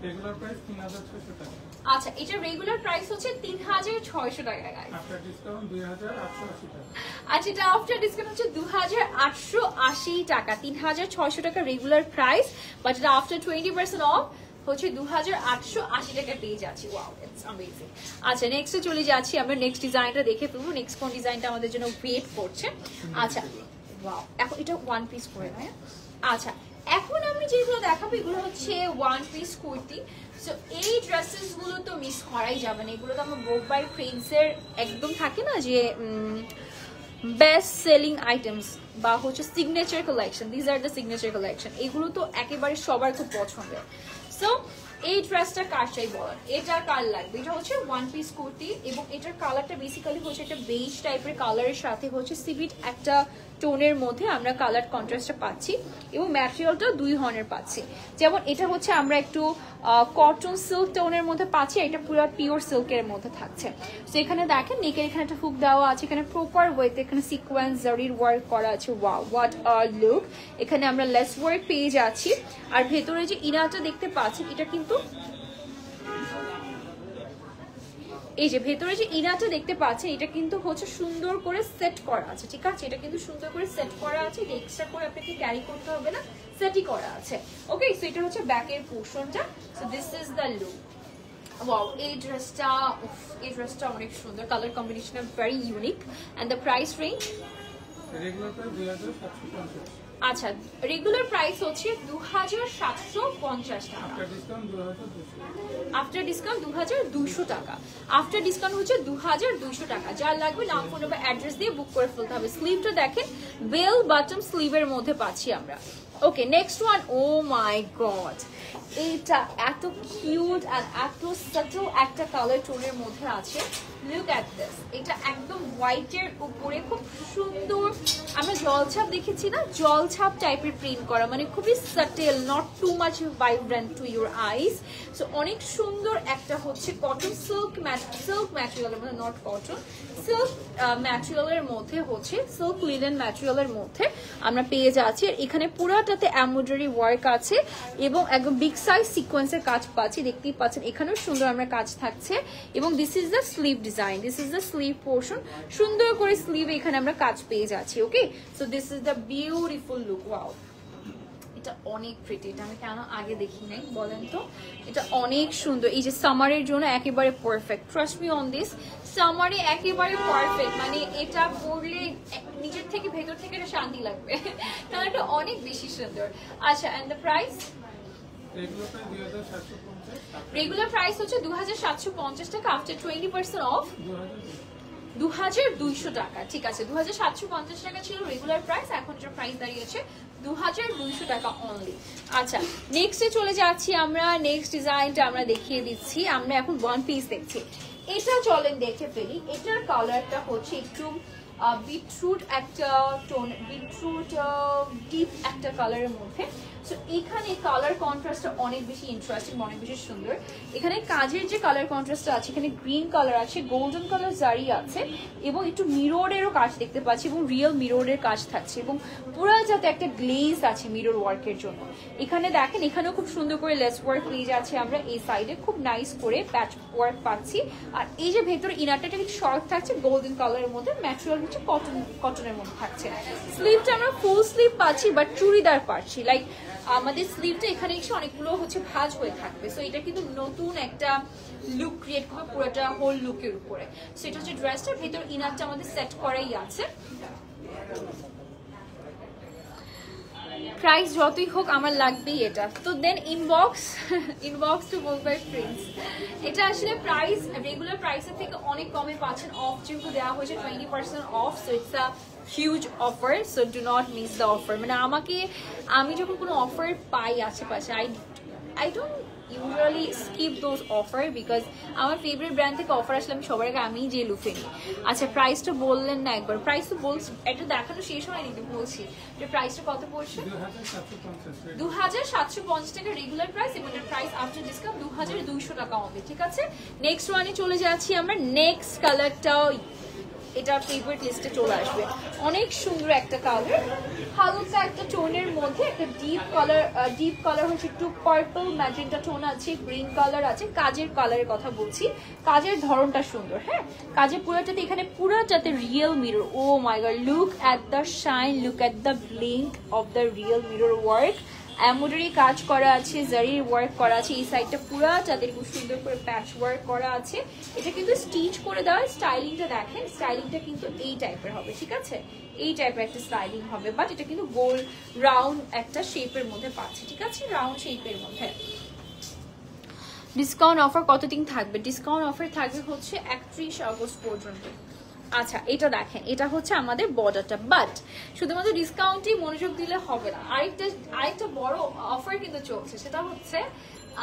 B: regular price 3600 টাকা।
A: আচ্ছা, এটা রেগুলার প্রাইস হচ্ছে 3600 টাকা গাইস।
B: আফটার ডিসকাউন্ট 2880 টাকা।
A: আচ্ছা, এটা আফটার ডিসকাউন্ট হচ্ছে 2880 টাকা। 3600 টাকা রেগুলার প্রাইস, বাট এটা আফটার 20% অফ হচ্ছে 2880 টাকা পেয়ে যাচ্ছি। Wow, it's amazing. আচ্ছা, নেক্সটে চলে যাচ্ছি আমরা, নেক্সট ডিজাইনটা দেখে ফেলবো। নেক্সট কোন ডিজাইনটা আমাদের জন্য ওয়েট করছে? আচ্ছা, ওয়াও, এখন এটা ওয়ান পিস করে নয়। আচ্ছা, এখন আমি যেগুলো দেখাবো এগুলো হচ্ছে ওয়ান পিস কুর্তি। সো এই ড্রেসেস গুলো তো মিস করাই যাবে না, এগুলো তো আমার বুক বাই প্রিন্সের একদম থাকে না যে বেস্ট সেলিং আইটেমস বা হচ্ছে signature collection. This are the signature collection, এগুলো তো একেবারে সবার খুব পছন্দের। সো এই ড্রেসটা কার চাই বলেন, এটা কার লাগবে? এটা হচ্ছে ওয়ান পিস কুর্তি, এবং এটার কালারটা বেসিক্যালি হচ্ছে একটা বেজ টাইপের কালারের সাথে হচ্ছে সিভিট একটা টোনের মধ্যে আমরা কালার কন্ট্রাস্টটা পাচ্ছি, এবং ম্যাটেরিয়ালটা দুই ধরনের পাচ্ছি। যেমন এটা হচ্ছে আমরা একটু কটন সিল্ক টোনের মধ্যে পাচ্ছি, এটা পুরো পিওর সিল্কের মধ্যে থাকছে। তো এখানে দেখেন নেকের এখানে একটা হুক দেওয়া আছে, এখানে প্রপার ওয়েতে এখানে সিকোয়েন্স জারির ওয়ার্ক করা আছে। Wow, what a look! এখানে আমরা লেস ওয়ার্ক পেয়ে যাচ্ছি, আর ভেতরে যে ইনারটা দেখতে পাচ্ছি এটা কিন্তু এই যে ভেতরে যে ইনারটা দেখতে পাচ্ছেন এটা কিন্তু হচ্ছে সুন্দর করে সেট করা আছে, ঠিক আছে? এটা কিন্তু সুন্দর করে সেট করা আছে, এটা এক্সট্রা করে আপনাকে ক্যারি করতে হবে না, সেটই করা আছে। ওকে, সো এটা হচ্ছে ব্যাকের পোর্শনটা। So this is the look. Wow, এই ড্রেসটা অনেক সুন্দর, colour combination very unique. And the price range
B: regular price 2750।
A: আচ্ছা, রেগুলার প্রাইস হচ্ছে 2750 টাকা, আফটার ডিসকাউন্ট 2200 টাকা। আফটার ডিসকাউন্ট হচ্ছে 2200 টাকা। যার লাগবে নাম, ফোন নাম্বার, অ্যাড্রেস দিয়ে বুক করে ফেলতে হবে। স্লিভটা দেখেন বেল বটম স্লিভের মধ্যে পাচ্ছি আমরা। ওকে, next one. O my god, এইটা এত কিউট আর এত সাটল একটা কালার টোনের মধ্যে আছে। লুক অ্যাট দিস, এটা একদম হোয়াইটের উপরে খুব সুন্দর, আমরা জলছাপ দেখেছি না, জলছাপ টাইপের প্রিন্ট করা, মানে খুবই subtle, not too much vibrant to your eyes. So অনেক সুন্দর একটা হচ্ছে কটন সিল্ক ম্যাটেরিয়ালের মধ্যে, নট কটন, সিল্ক ম্যাটেরিয়ালের মধ্যে হচ্ছে, সিল্ক লিনেন ম্যাটেরিয়ালের মধ্যে আমরা পেয়ে যাচ্ছি। আর এখানে পুরোটাতে এমব্রয়ডারি ওয়ার্ক আছে এবং একদম বিগ সাইজ সিকোয়েন্সের কাজ পাচ্ছি, দেখতেই পাচ্ছেন এখানেও সুন্দর আমরা কাজ থাকছে। এবং this is the sleeve design, this is the sleeve portion, সুন্দর করে স্লিভ এখানে আমরা কাজ পেয়ে যাচ্ছি। Okay, so this is the beautiful look. Wow, এটা অনেক প্রিটি, এটা আমি কেন আগে দেখি নাই বলেন তো, এটা অনেক সুন্দর। এই যে সামারের জন্য একেবারে perfect, trust me on this, সামারে একেবারে পারফেক্ট, মানে এটা পরলে নিজের থেকে ভেতর থেকে এটা শান্তি লাগবে, কারণ এটা অনেক বেশি সুন্দর। আচ্ছা, and the price? Regular price হচ্ছে 2750 টাকা, আফটার 20% অফ 2200 টাকা। ঠিক আছে, 2750 টাকা ছিল রেগুলার প্রাইস, এখন এটার প্রাইস দাঁড়িয়েছে 2200 টাকা অনলি। আচ্ছা, নেক্সটে চলে যাচ্ছি আমরা, নেক্সট ডিজাইনটা আমরা দেখিয়ে দিচ্ছি। আমরা এখন ওয়ান পিস দেখছি, এটা চলেন দেখে ফেলি। এটার কালারটা হচ্ছে একটু বিটরুট একটা টোন, বিটরুট ডিপ একটা কালারের মধ্যে। সো এখানে কালার কন্ট্রাস্টটা অনেক বেশি ইন্টারেস্টিং, অনেক বেশি সুন্দর। এখানে কাজের যে কালার কন্ট্রাস্টটা আছে, এখানে গ্রিন কালার আছে, গোল্ডেন কালার জারি আছে এবং একটু মিররেরও কাজ দেখতে পাচ্ছি এবং রিয়েল মিররের কাজ থাকছে এবং পুরো যাতে একটা গ্লেজ আছে মিরর ওয়ার্কের জন্য। এখানে দেখেন, এখানেও খুব সুন্দর করে লেস ওয়ার্ক পেয়ে যাচ্ছে আমরা, এই সাইডে খুব নাইস করে প্যাচ ওয়ার্ক পাচ্ছি। আর এই যে ভেতরে ইনারটা কিন্তু শর্ট থাকছে গোল্ডেন কালারের মধ্যে, ম্যাটেরিয়াল হচ্ছে কটনের মধ্যে থাকছে। স্লিভটা আমরা ফুল স্লিভ পাচ্ছি বাট চুড়িদার পাচ্ছি, লাইক আমাদের স্লিভটা এখানে এসে অনেকগুলো হচ্ছে ভাঁজ হয়ে থাকবে। সো এটা কিন্তু নতুন একটা লুক ক্রিয়েট করবে পুরোটা হোল লুকের উপরে। সো এটা হচ্ছে ড্রেসটার ভেতর, ইনারটা আমাদের সেট করাই আছে। প্রাইস যতই হোক আমার লাগবেই এটা। তো then inbox to book by prince, এটা আসলে প্রাইস রেগুলার প্রাইসের থেকে অনেক কমে পাচ্ছেন, অফ যেহেতু দেওয়া হয়েছে 20% of. So it's a huge offer, so do not miss the offer. মানে আমি যখন কোনো অফার পাই আশেপাশে, I don't usually skip those offer, because আমার ফেভারিট ব্র্যান্ড থেকে অফার আসলে আমি সবার আগে আমি যে লুফে নিই। আচ্ছা, প্রাইসটা বললেন না একবার, প্রাইস তো বলছি, এটা দেখানো শেষ হয়নি, বলছি যে প্রাইসটা কত পড়ছে। 2750 টাকা রেগুলার প্রাইস এবং এর প্রাইস আফটার ডিসকাউন্ট 2200 টাকা অনলি। ঠিক আছে, নেক্সট ওয়ানে চলে যাচ্ছি আমরা। নেক্সট কালারটাও এটা ফেভারিট লিস্টে চলে আসবে, অনেক সুন্দর একটা কালার, হালকা একটা টোনের মধ্যে একটা ডিপ কালার হচ্ছে একটু পার্পল ম্যাজেন্টা টোন আছে, গ্রিন কালার আছে। কাজের কালারের কথা বলছি, কাজের ধরনটা সুন্দর। হ্যাঁ, কাজের পুরোটাতে এখানে পুরোটাতে real mirror. Oh my god, look at the shine, look at the blink of the real mirror work. Embroidery কাজ করা আছে, জারির ওয়ার্ক করা আছে, এই সাইডটা পুরো যাদের খুব সুন্দর করে প্যাচ ওয়ার্ক করা আছে। এটা কিন্তু স্টিচ করে দেওয়া, স্টাইলিংটা দেখেন, স্টাইলিংটা কিন্তু এই টাইপের হবে। ঠিক আছে, এই টাইপের একটা স্টাইলিং হবে, বাট এটা কিন্তু গোল রাউন্ড একটা শেপের মধ্যে পাচ্ছে। ঠিক আছে, রাউন্ড শেপের মধ্যে। ডিসকাউন্ট অফার কতদিন থাকবে? ডিসকাউন্ট অফার থাকবে হচ্ছে 31 আগস্ট পর্যন্ত। আচ্ছা, এটা দেখেন, এটা হচ্ছে আমাদের বর্ডারটা, বাট শুধুমাত্র ডিসকাউন্টই মনোযোগ দিলে হবে না, আরেকটা বড় অফার কিন্তু চলছে। সেটা হচ্ছে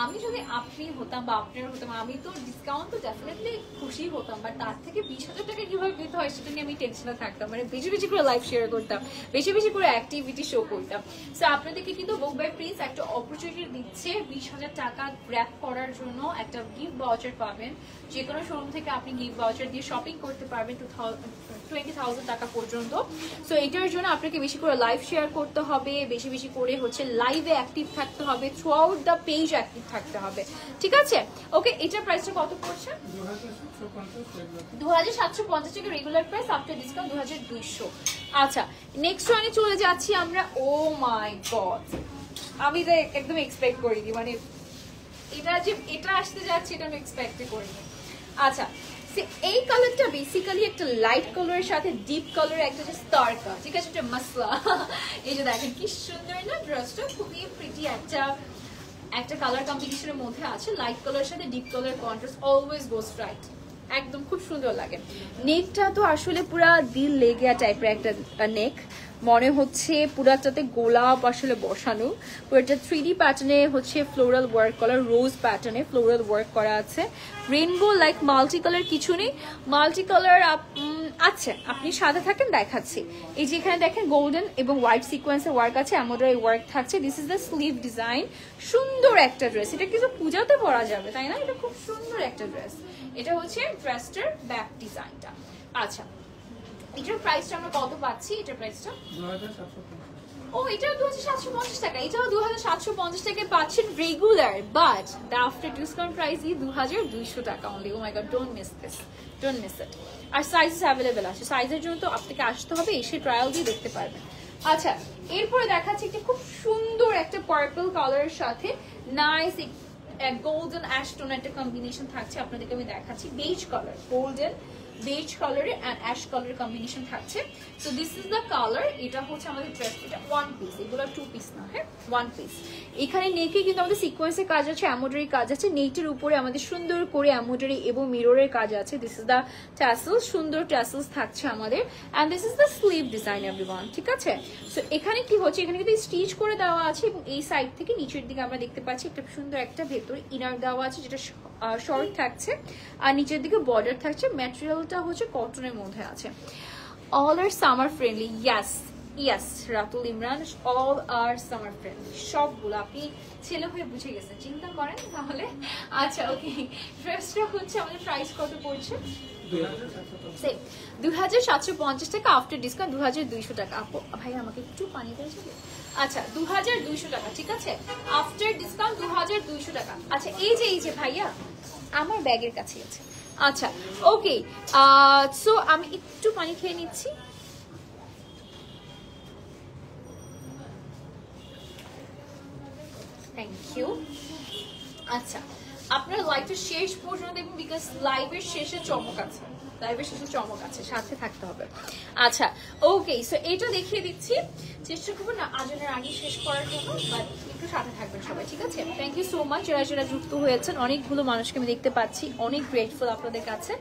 A: আমি যদি আপনি হতাম বা আপনার হতাম, আমি তো ডিসকাউন্ট তো ডেফিনেটলি খুশি হতাম, বাট তার থেকে 20,000 টাকা কিভাবে পেতে হয় সেটা নিয়ে আমি টেনশনে থাকতাম। মানে বেশি বেশি করে লাইভ শেয়ার করতাম, বেশি বেশি করে অ্যাক্টিভিটি শো করতাম। সো আপনাদেরকে কিন্তু বুক বাই প্রিন্স একটা অপরচুনিটি দিচ্ছে 20,000 টাকা গ্র্যাব করার জন্য। একটা গিফট ভাউচার পাবেন, যে কোনো শোরুম থেকে আপনি গিফট ভাউচার দিয়ে শপিং করতে পারবেন 20,000 টাকা পর্যন্ত। সো এটার জন্য আপনাকে বেশি করে লাইভ শেয়ার করতে হবে, বেশি বেশি করে হচ্ছে লাইভে অ্যাক্টিভ থাকতে হবে, through out the page active থাকতে হবে। ঠিক আছে, ওকে, এটার প্রাইসটা কত পড়ছে? 2750 টাকা রেগুলার প্রাইস, আফটার ডিসকাউন্ট 2200। আচ্ছা, নেক্সট ওয়ানে চলে যাচ্ছি আমরা। ও মাই গড, আমি তো একদম এক্সপেক্ট করিনি, মানে এটা আসতে যাচ্ছে এটা আমি এক্সপেক্টই করিনি। আচ্ছা, এই কালারটা বেসিক্যালি একটা লাইট কালারের সাথে ডিপ কালারের একটা যে স্টারকা, ঠিক আছে, এটা মাসলা। এই যে দেখেন কি সুন্দর না ড্রেসটা, খুবই প্রিটি একটা কালার কম্বিনেশনের মধ্যে আছে। লাইট কালারের সাথে ডিপ কালার কন্ট্রাস্ট অলওয়েজ গোস রাইট, একদম খুব সুন্দর লাগে। নেকটা তো আসলে পুরা দিল লেগে টাইপের একটা নেক, মনে হচ্ছে পুরাটাতে গোলাপ আসলে বসানো। পুরোটা 3D প্যাটার্নে হচ্ছে ফ্লোরাল ওয়ার্ক করা, রোজ প্যাটার্নে ফ্লোরাল ওয়ার্ক করা আছে। রেইনবো লাইক মাল্টি কালার কিছু নেই, মাল্টি কালার আছে, আপনি সাথে থাকেন দেখাচ্ছি। এই যে এখানে দেখেন গোল্ডেন এবং হোয়াইট সিকোয়েন্সের ওয়ার্ক আছে, এমব্রয়ডারি ওয়ার্ক থাকছে। This is the sleeve design. সুন্দর একটা ড্রেস, এটা কিছু পূজাতে পরা যাবে তাই না? এটা খুব সুন্দর একটা ড্রেস। এটা হচ্ছে ড্রেসটার ব্যাক ডিজাইনটা। আচ্ছা, এটার প্রাইসটা আমরা কত পাচ্ছি? এটার প্রাইসটা
B: 2750।
A: ও, এটাও 2750 টাকা, এটাও 2750 টাকায় পাচ্ছেন regular, but the after discount price ই 2200 টাকা only. Oh my god, don't miss this, don't miss it. আর সাইজেস অ্যাভেলেবেল আছে, সাইজের জন্য তো আপনাকে আসতে হবে, এসে ট্রায়াল দিয়ে দেখতে পারবেন। আচ্ছা, এরপরে দেখাচ্ছি একটা খুব সুন্দর একটা পার্পল কালারের সাথে নাইস গোল্ডেন অ্যাশ টোন একটা কম্বিনেশন থাকছে। আপনাদেরকে আমি দেখাচ্ছি, বেজ কালার, গোল্ডেন বেজ কালারে এন্ড অ্যাশ কালার কম্বিনেশন থাকছে। So this is the colour. এটা হচ্ছে আমাদের ড্রেস, এটা ওয়ান পিস, এগুলো টু পিস না, হ্যাঁ ওয়ান পিস। এখানে নেকে কিন্তু আমাদের সিকোয়েন্সের কাজ আছে, এমব্রয়ডারি কাজ আছে, নেটের উপরে আমাদের সুন্দর করে এমব্রয়ডারি এবং মিররের কাজ আছে। দিস ইজ দ্য ট্যাসেলস, সুন্দর ট্যাসেলস থাকছে আমাদের, and this is the sleeve design everyone, ঠিক আছে? সো এখানে কি হচ্ছে, এখানে কিন্তু স্টিচ করে দেওয়া আছে এবং এই সাইড থেকে নিচের দিকে আমরা দেখতে পাচ্ছি একটা সুন্দর একটা ভেতরে ইনার দেওয়া আছে, যেটা শর্ট থাকছে, আর নিচের দিকে বর্ডার থাকছে। ম্যাটেরিয়ালটা হচ্ছে কটনের মধ্যে আছে। অল আর সামার ফ্রেন্ডলি, ইয়াস ইয়াস রাতুল ইমরান, অল আর সামার ফ্রেন্ডলি, সবগুলো আপনি ছেলে হয়ে বুঝে গেছেন, চিন্তা করেন তাহলে। আচ্ছা ওকে, ড্রেসটা হচ্ছে আমাদের প্রাইস কত পড়ছে? 2750 টাকা, আফটার ডিসকাউন্ট 2200 টাকা। আপু ভাই আমাকে একটু পানি দেওয়া যাবে? আচ্ছা 2200 টাকা, ঠিক আছে, আফটার ডিসকাউন্ট 2200 টাকা। আচ্ছা এই যে ভাইয়া আমার ব্যাগের কাছে আছে। আচ্ছা ওকে, সো আমি একটু পানি খেয়ে নিচ্ছি। Thank you. আচ্ছা, আপনারা লাইভটা শেষ পর্যন্ত দেখুন, বিকজ লাইভের শেষে চমক আছে, লাইভের শেষে চমক আছে, সাথে থাকতে হবে। আচ্ছা ওকে, সো এটা দেখিয়ে দিচ্ছি, চেষ্টা করবো না আজানের আগে শেষ করার জন্য, বাট একটু সাথে থাকবেন সবাই, ঠিক আছে? থ্যাংক ইউ সো মাচ যারা যারা যুক্ত হয়েছেন, অনেকগুলো মানুষকে আমি দেখতে পাচ্ছি, অনেক গ্রেটফুল আপনাদের কাছে।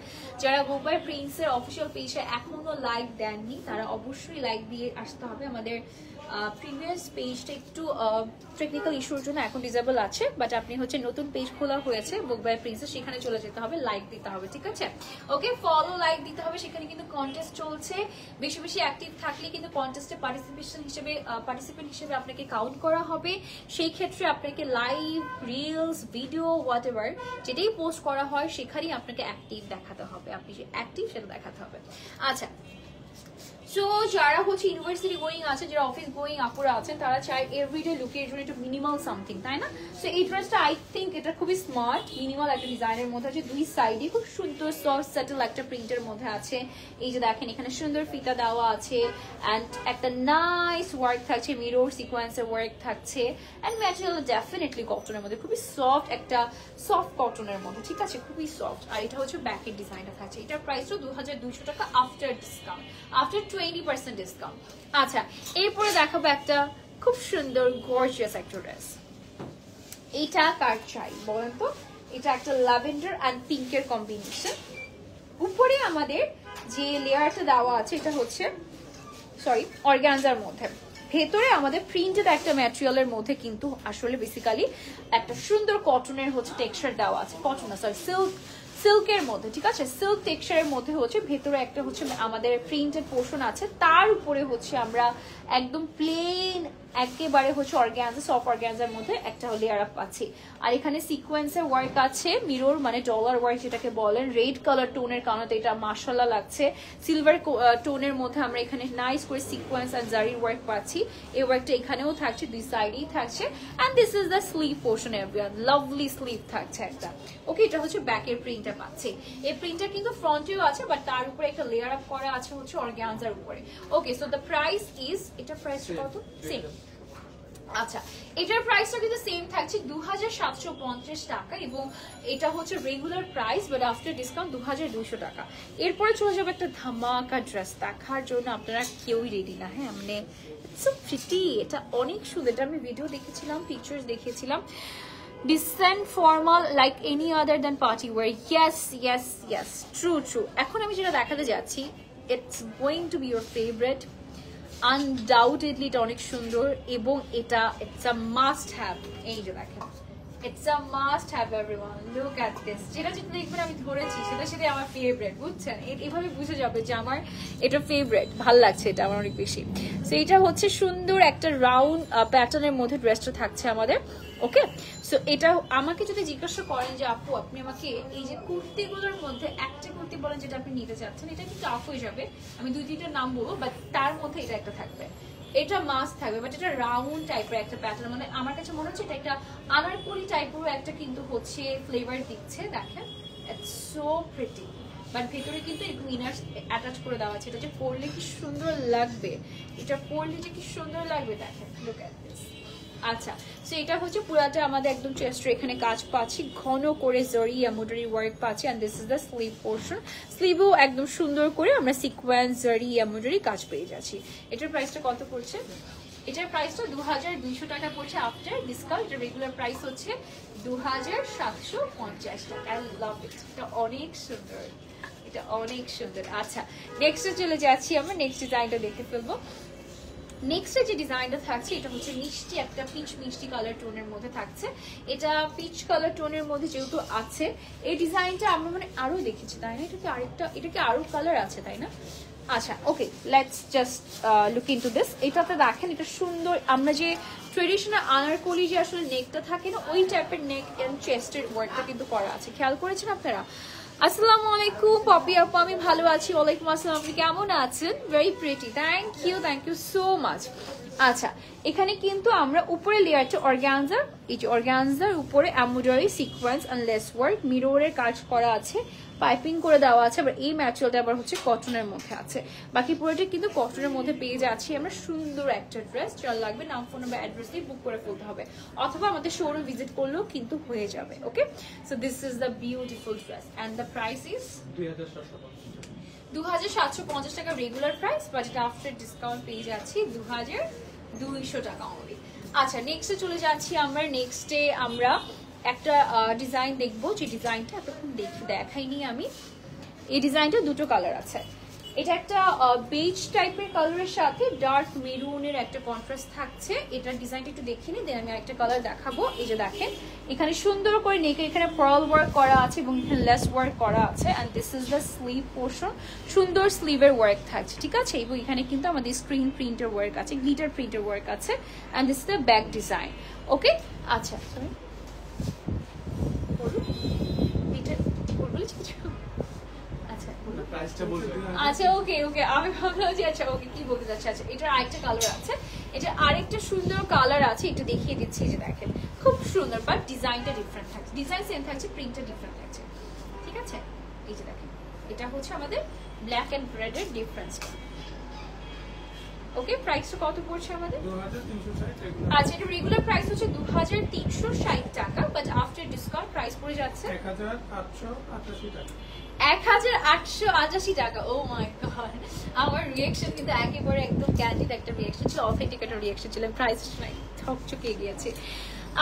A: যারা বুবাই প্রিন্সের অফিসিয়াল পেজে এখনো লাইক দেননি, তারা অবশ্যই লাইক দিয়ে আসতে হবে। আমাদের প্রিভিয়াস পেজটা একটু টেকনিক্যাল ইস্যুর জন্য এখন ডিসেবল আছে, বাট আপনি হচ্ছে নতুন পেজ খোলা হয়েছে বুক বাই প্রিন্সেস, সেখানে চলে যেতে হবে, লাইক দিতে হবে, ঠিক আছে? ওকে, ফলো লাইক দিতে হবে। সেখানে কিন্তু কন্টেস্ট চলছে, বেশি বেশি অ্যাক্টিভ থাকলে কিন্তু কন্টেস্টে পার্টিসিপেন্ট হিসেবে আপনাকে কাউন্ট করা হবে। সেই ক্ষেত্রে আপনাকে live, reels, video, what ever যেটাই পোস্ট করা হয় সেখানেই আপনাকে অ্যাক্টিভ দেখাতে হবে, আপনি যে অ্যাক্টিভ সেটা দেখাতে হবে। আচ্ছা, সো যারা হচ্ছে ইউনিভার্সিটি গোয়িং আছে, যারা অফিস গোয়িং আপুরা আছেন, তারা চায় এভরিডে লুকের জন্য একটু মিনিমাল সামথিং, তাই না? সো এই ড্রেসটা আই থিঙ্ক এটা খুবই স্মার্ট, মিনিমাল একটা ডিজাইনের মধ্যে আছে, দুই সাইডে খুব সুন্দর সফট সেটেল একটা প্রিন্টের মধ্যে আছে। এই যে দেখেন এখানে সুন্দর ফিতা দেওয়া আছে, অ্যান্ড একটা নাইস ওয়ার্ক থাকছে, মিরর সিকোয়েন্সের ওয়ার্ক থাকছে, অ্যান্ড ম্যাটেরিয়াল ডেফিনেটলি কটনের মধ্যে, খুবই সফট একটা সফট কটনের মধ্যে, ঠিক আছে, খুবই সফট। আর এটা হচ্ছে ব্যাকের ডিজাইনটা থাকছে। এটার প্রাইসও 2200 টাকা আফটার ডিসকাউন্ট, আফটার 20% ডিসকাউন্ট। আচ্ছা, এরপরে দেখাবো একটা খুব সুন্দর গর্জিয়াস একটা ড্রেস। এটা কার চাই বলেন তো? এটা একটা ল্যাভেন্ডার অ্যান্ড পিঙ্কের কম্বিনেশন। উপরে আমাদের যে লেয়ারটা দেওয়া আছে এটা হচ্ছে অর্গানজার মধ্যে, ভেতরে আমাদের প্রিন্টেড একটা ম্যাটেরিয়ালের মধ্যে কিন্তু আসলে বেসিক্যালি একটা সুন্দর কটনের হচ্ছে টেক্সচার দেওয়া আছে, কটন না সরি সিল্কের মধ্যে, ঠিক আছে, সিল্ক টেক্সচারের মধ্যে হচ্ছে ভেতরে একটা হচ্ছে আমাদের প্রিন্টেড পোর্শন আছে, তার উপরে হচ্ছে আমরা একদম প্লেন একেবারে হচ্ছে অর্গানজা, সফট অর্গানজার মধ্যে একটা লেয়ার আপ পাচ্ছি। আর এখানে সিকোয়েন্সের ওয়ার্ক আছে, মিরর মানে ডলার ওয়ার্ক যেটাকে বলেন, রেড কালার টোনের কারণে এটা মাশাআল্লাহ লাগছে। সিলভার টোনের মধ্যে আমরা এখানে নাইস করে সিকোয়েন্স আর জারির ওয়ার্ক পাচ্ছি। এই ওয়ার্কটা এখানেও থাকছে, দুই সাইডেই থাকছে। And this is the sleeve portion, everyone lovely sleeve থাকছে একটা। ওকে, এটা হচ্ছে ব্যাকের প্রিন্টটা পাচ্ছি। এই প্রিন্টটা কিন্তু ফ্রন্টেও আছে, বাট তার উপরে একটা লেয়ার আপ করা আছে হচ্ছে অর্গানজার উপরে। ওকে, সো দ্য প্রাইস ইজ, এটা প্রাইস কত? সেম। আচ্ছা, এটার প্রাইসটা কিন্তু সেম থাকছে 2750 টাকা, এবং এটা হচ্ছে regular price, but after discount 2200 টাকা। এরপরে চলে যাবে একটা ধামাকা ড্রেস দেখার জন্য, আপনারা কেউই রেডি না, হ্যাঁ মানে সো প্রিটি, এটা অনেক সুন্দর, এটা আমি ভিডিও দেখেছিলাম, পিকচার্স দেখেছিলাম, decent formal like any other than party wear. Yes, true. এখন আমি যেটা দেখাতে যাচ্ছি, it's going to be your favorite. Undoubtedly এটা অনেক সুন্দর এবং এটা it's a must have. এই যে দেখেন, it's a must have everyone. Look at this. যেটা দেখবেন আমি ধরেছি সেটা আমার ফেভারিট, বুঝছেন? এভাবে বুঝে যাবে যে আমার এটা ফেভারিট, ভালো লাগছে এটা আমার অনেক বেশি। সো এটা হচ্ছে সুন্দর একটা রাউন্ড প্যাটার্নের মধ্যে ড্রেসটা থাকছে আমাদের। ওকে, সো এটা আমাকে যদি জিজ্ঞাসা করেন যে আপু আপনি আমাকে এই যে কুর্তিগুলোর মধ্যে একটা কুর্তি বলেন যেটা আপনি নিতে চাচ্ছেন, এটা একটু টাফ হয়ে যাবে, আমি 2-3টা নাম বলবো, বাট তার মধ্যে এটা একটা থাকবে, এটা মাস্ট থাকবে। বাট এটা রাউন্ড টাইপের একটা প্যাটার্ন, মানে আমার কাছে মনে হচ্ছে এটা একটা আনারকলি টাইপের একটা কিন্তু হচ্ছে ফ্লেভার দিচ্ছে। দেখেন, ইটস সো প্রিটি, বাট ভেতরে কিন্তু এরকম ইনার অ্যাটাচ করে দেওয়া আছে। এটা যে পরলে কি সুন্দর লাগবে, এটা পরলে যে কি সুন্দর লাগবে, দেখেন, লুক অ্যাট দিস। আচ্ছা, সো এটা হচ্ছে পুরাটা আমাদের একদম চেস্টের এখানে কাজ পাচ্ছি, ঘন করে জরি এমব্রয়ডারি ওয়ার্ক পাচ্ছি, and this is the sleeve portion. স্লিভও একদম সুন্দর করে আমরা সিকোয়েন্স জরি এমব্রয়ডারি কাজ পেয়ে যাচ্ছি। এটার প্রাইসটা কত পড়ছে? এটার প্রাইসটা 2200 টাকা পড়ছে আফটার ডিসকাউন্ট। এটার রেগুলার প্রাইস হচ্ছে 2750 টাকা। আই লাভ ইট, এটা অনেক সুন্দর, এটা অনেক সুন্দর। আচ্ছা, নেক্সটে চলে যাচ্ছি আমরা, নেক্সট ডিজাইনটা দেখে ফেলবো। নেক্সট যে ডিজাইনটা থাকছে এটা হচ্ছে মিষ্টি একটা পিচ মিষ্টি কালার টোনের মধ্যে থাকছে। এটা পিচ কালার টোনের মধ্যে যেহেতু আছে, এই ডিজাইনটা আমরা মানে আরো দেখেছি, তাই না? এটাকে আরো কালার আছে, তাই না? আচ্ছা, okay, let's just look into this. এটাতে দেখেন, এটা সুন্দর, আমরা যে ট্রেডিশনাল আনারকলি যে আসলে নেকটা থাকে না, ওই টাইপের নেক এন্ড চেস্টের ওয়ার্কটা কিন্তু করা আছে। খেয়াল করেছেন আপনারা? আসসালামু আলাইকুম পপি আপু, আমি ভালো আছি। ওয়ালাইকুম আসসালাম, আপনি কেমন আছেন? Very pretty, thank you so much. আচ্ছা, এখানে কিন্তু আমরা উপরে লেয়ারটা অর্গানজা, এই যে অর্গানজার উপরে embroidery sequence and lace work মিররের কাজ করা আছে, পাইপিং করে দেওয়া আছে। আবার এই ম্যাটেরিয়ালটা আবার হচ্ছে কটনের মধ্যে আছে, বাকি পুরোটা কিন্তু কটনের মধ্যে পেয়ে যাচ্ছি আমরা। সুন্দর একটা ড্রেস, যার লাগবে নাম, ফোন নাম্বার, অ্যাড্রেস দিয়ে বুক করে ফেলতে হবে, অথবা আমাদের শোরুম ভিজিট করলেও কিন্তু হয়ে যাবে। Okay, so this is the beautiful dress and the price is 2750 টাকা রেগুলার প্রাইস, বাট এটা আফটার ডিসকাউন্ট পেয়ে যাচ্ছি 2200 টাকা অনলি। আচ্ছা, নেক্সটে চলে যাচ্ছি আমরা। নেক্সটে আমরা একটা ডিজাইন দেখবো, যে ডিজাইনটা এতক্ষণ দেখাইনি আমি। এই ডিজাইনটা দুটো কালার আছে, এটা একটা বেজ টাইপের কালারের সাথে ডার্ক মেরুনের একটা কন্ট্রাস্ট থাকছে। এটার ডিজাইনটা একটু দেখিনি, দেন আমি আরেকটা কালার দেখাবো। এই যে দেখেন, এখানে সুন্দর করে নেকে এখানে পার্ল ওয়ার্ক করা আছে এবং এখানে লেস ওয়ার্ক করা আছে, and this is the sleeve portion. সুন্দর স্লিভের ওয়ার্ক থাকছে, ঠিক আছে? এবং এখানে কিন্তু আমাদের স্ক্রিন প্রিন্টার ওয়ার্ক আছে, গ্লিটার প্রিন্টার ওয়ার্ক আছে, and this is the back design. Okay, আচ্ছা, সরি আচ্ছা, ওকে, আমি ভাবলাম যে আচ্ছা ওকে কি বলতে যাচ্ছে। আচ্ছা, এটার আরেকটা কালার আছে, এটা আরেকটা সুন্দর কালার আছে, একটু দেখিয়ে দিচ্ছি। যে দেখেন, খুব সুন্দর, বাট ডিজাইনটা ডিফারেন্ট থাকছে, ডিজাইন সেম থাকছে, প্রিন্টটা ডিফারেন্ট থাকছে, ঠিক আছে? এই যে দেখেন, এটা হচ্ছে আমাদের ব্ল্যাক এন্ড রেড এর ডিফারেন্সটা। ওকে, প্রাইসটা কত পড়ছে আমাদের?
B: 2360।
A: আচ্ছা, এটা রেগুলার প্রাইস হচ্ছে 2360 টাকা, বাট আফটার ডিসকাউন্ট প্রাইস পড়ে যাচ্ছে
B: 1888 টাকা।
A: 1888 টাকা। ও মাই গড, আমার রিঅ্যাকশন কিন্তু একেবারে একদম ক্যান্ডিড একটা রিঅ্যাকশন ছিল, অথেন্টিক একটা রিঅ্যাকশন ছিল, প্রাইস নাই ঠকচকে গিয়েছে।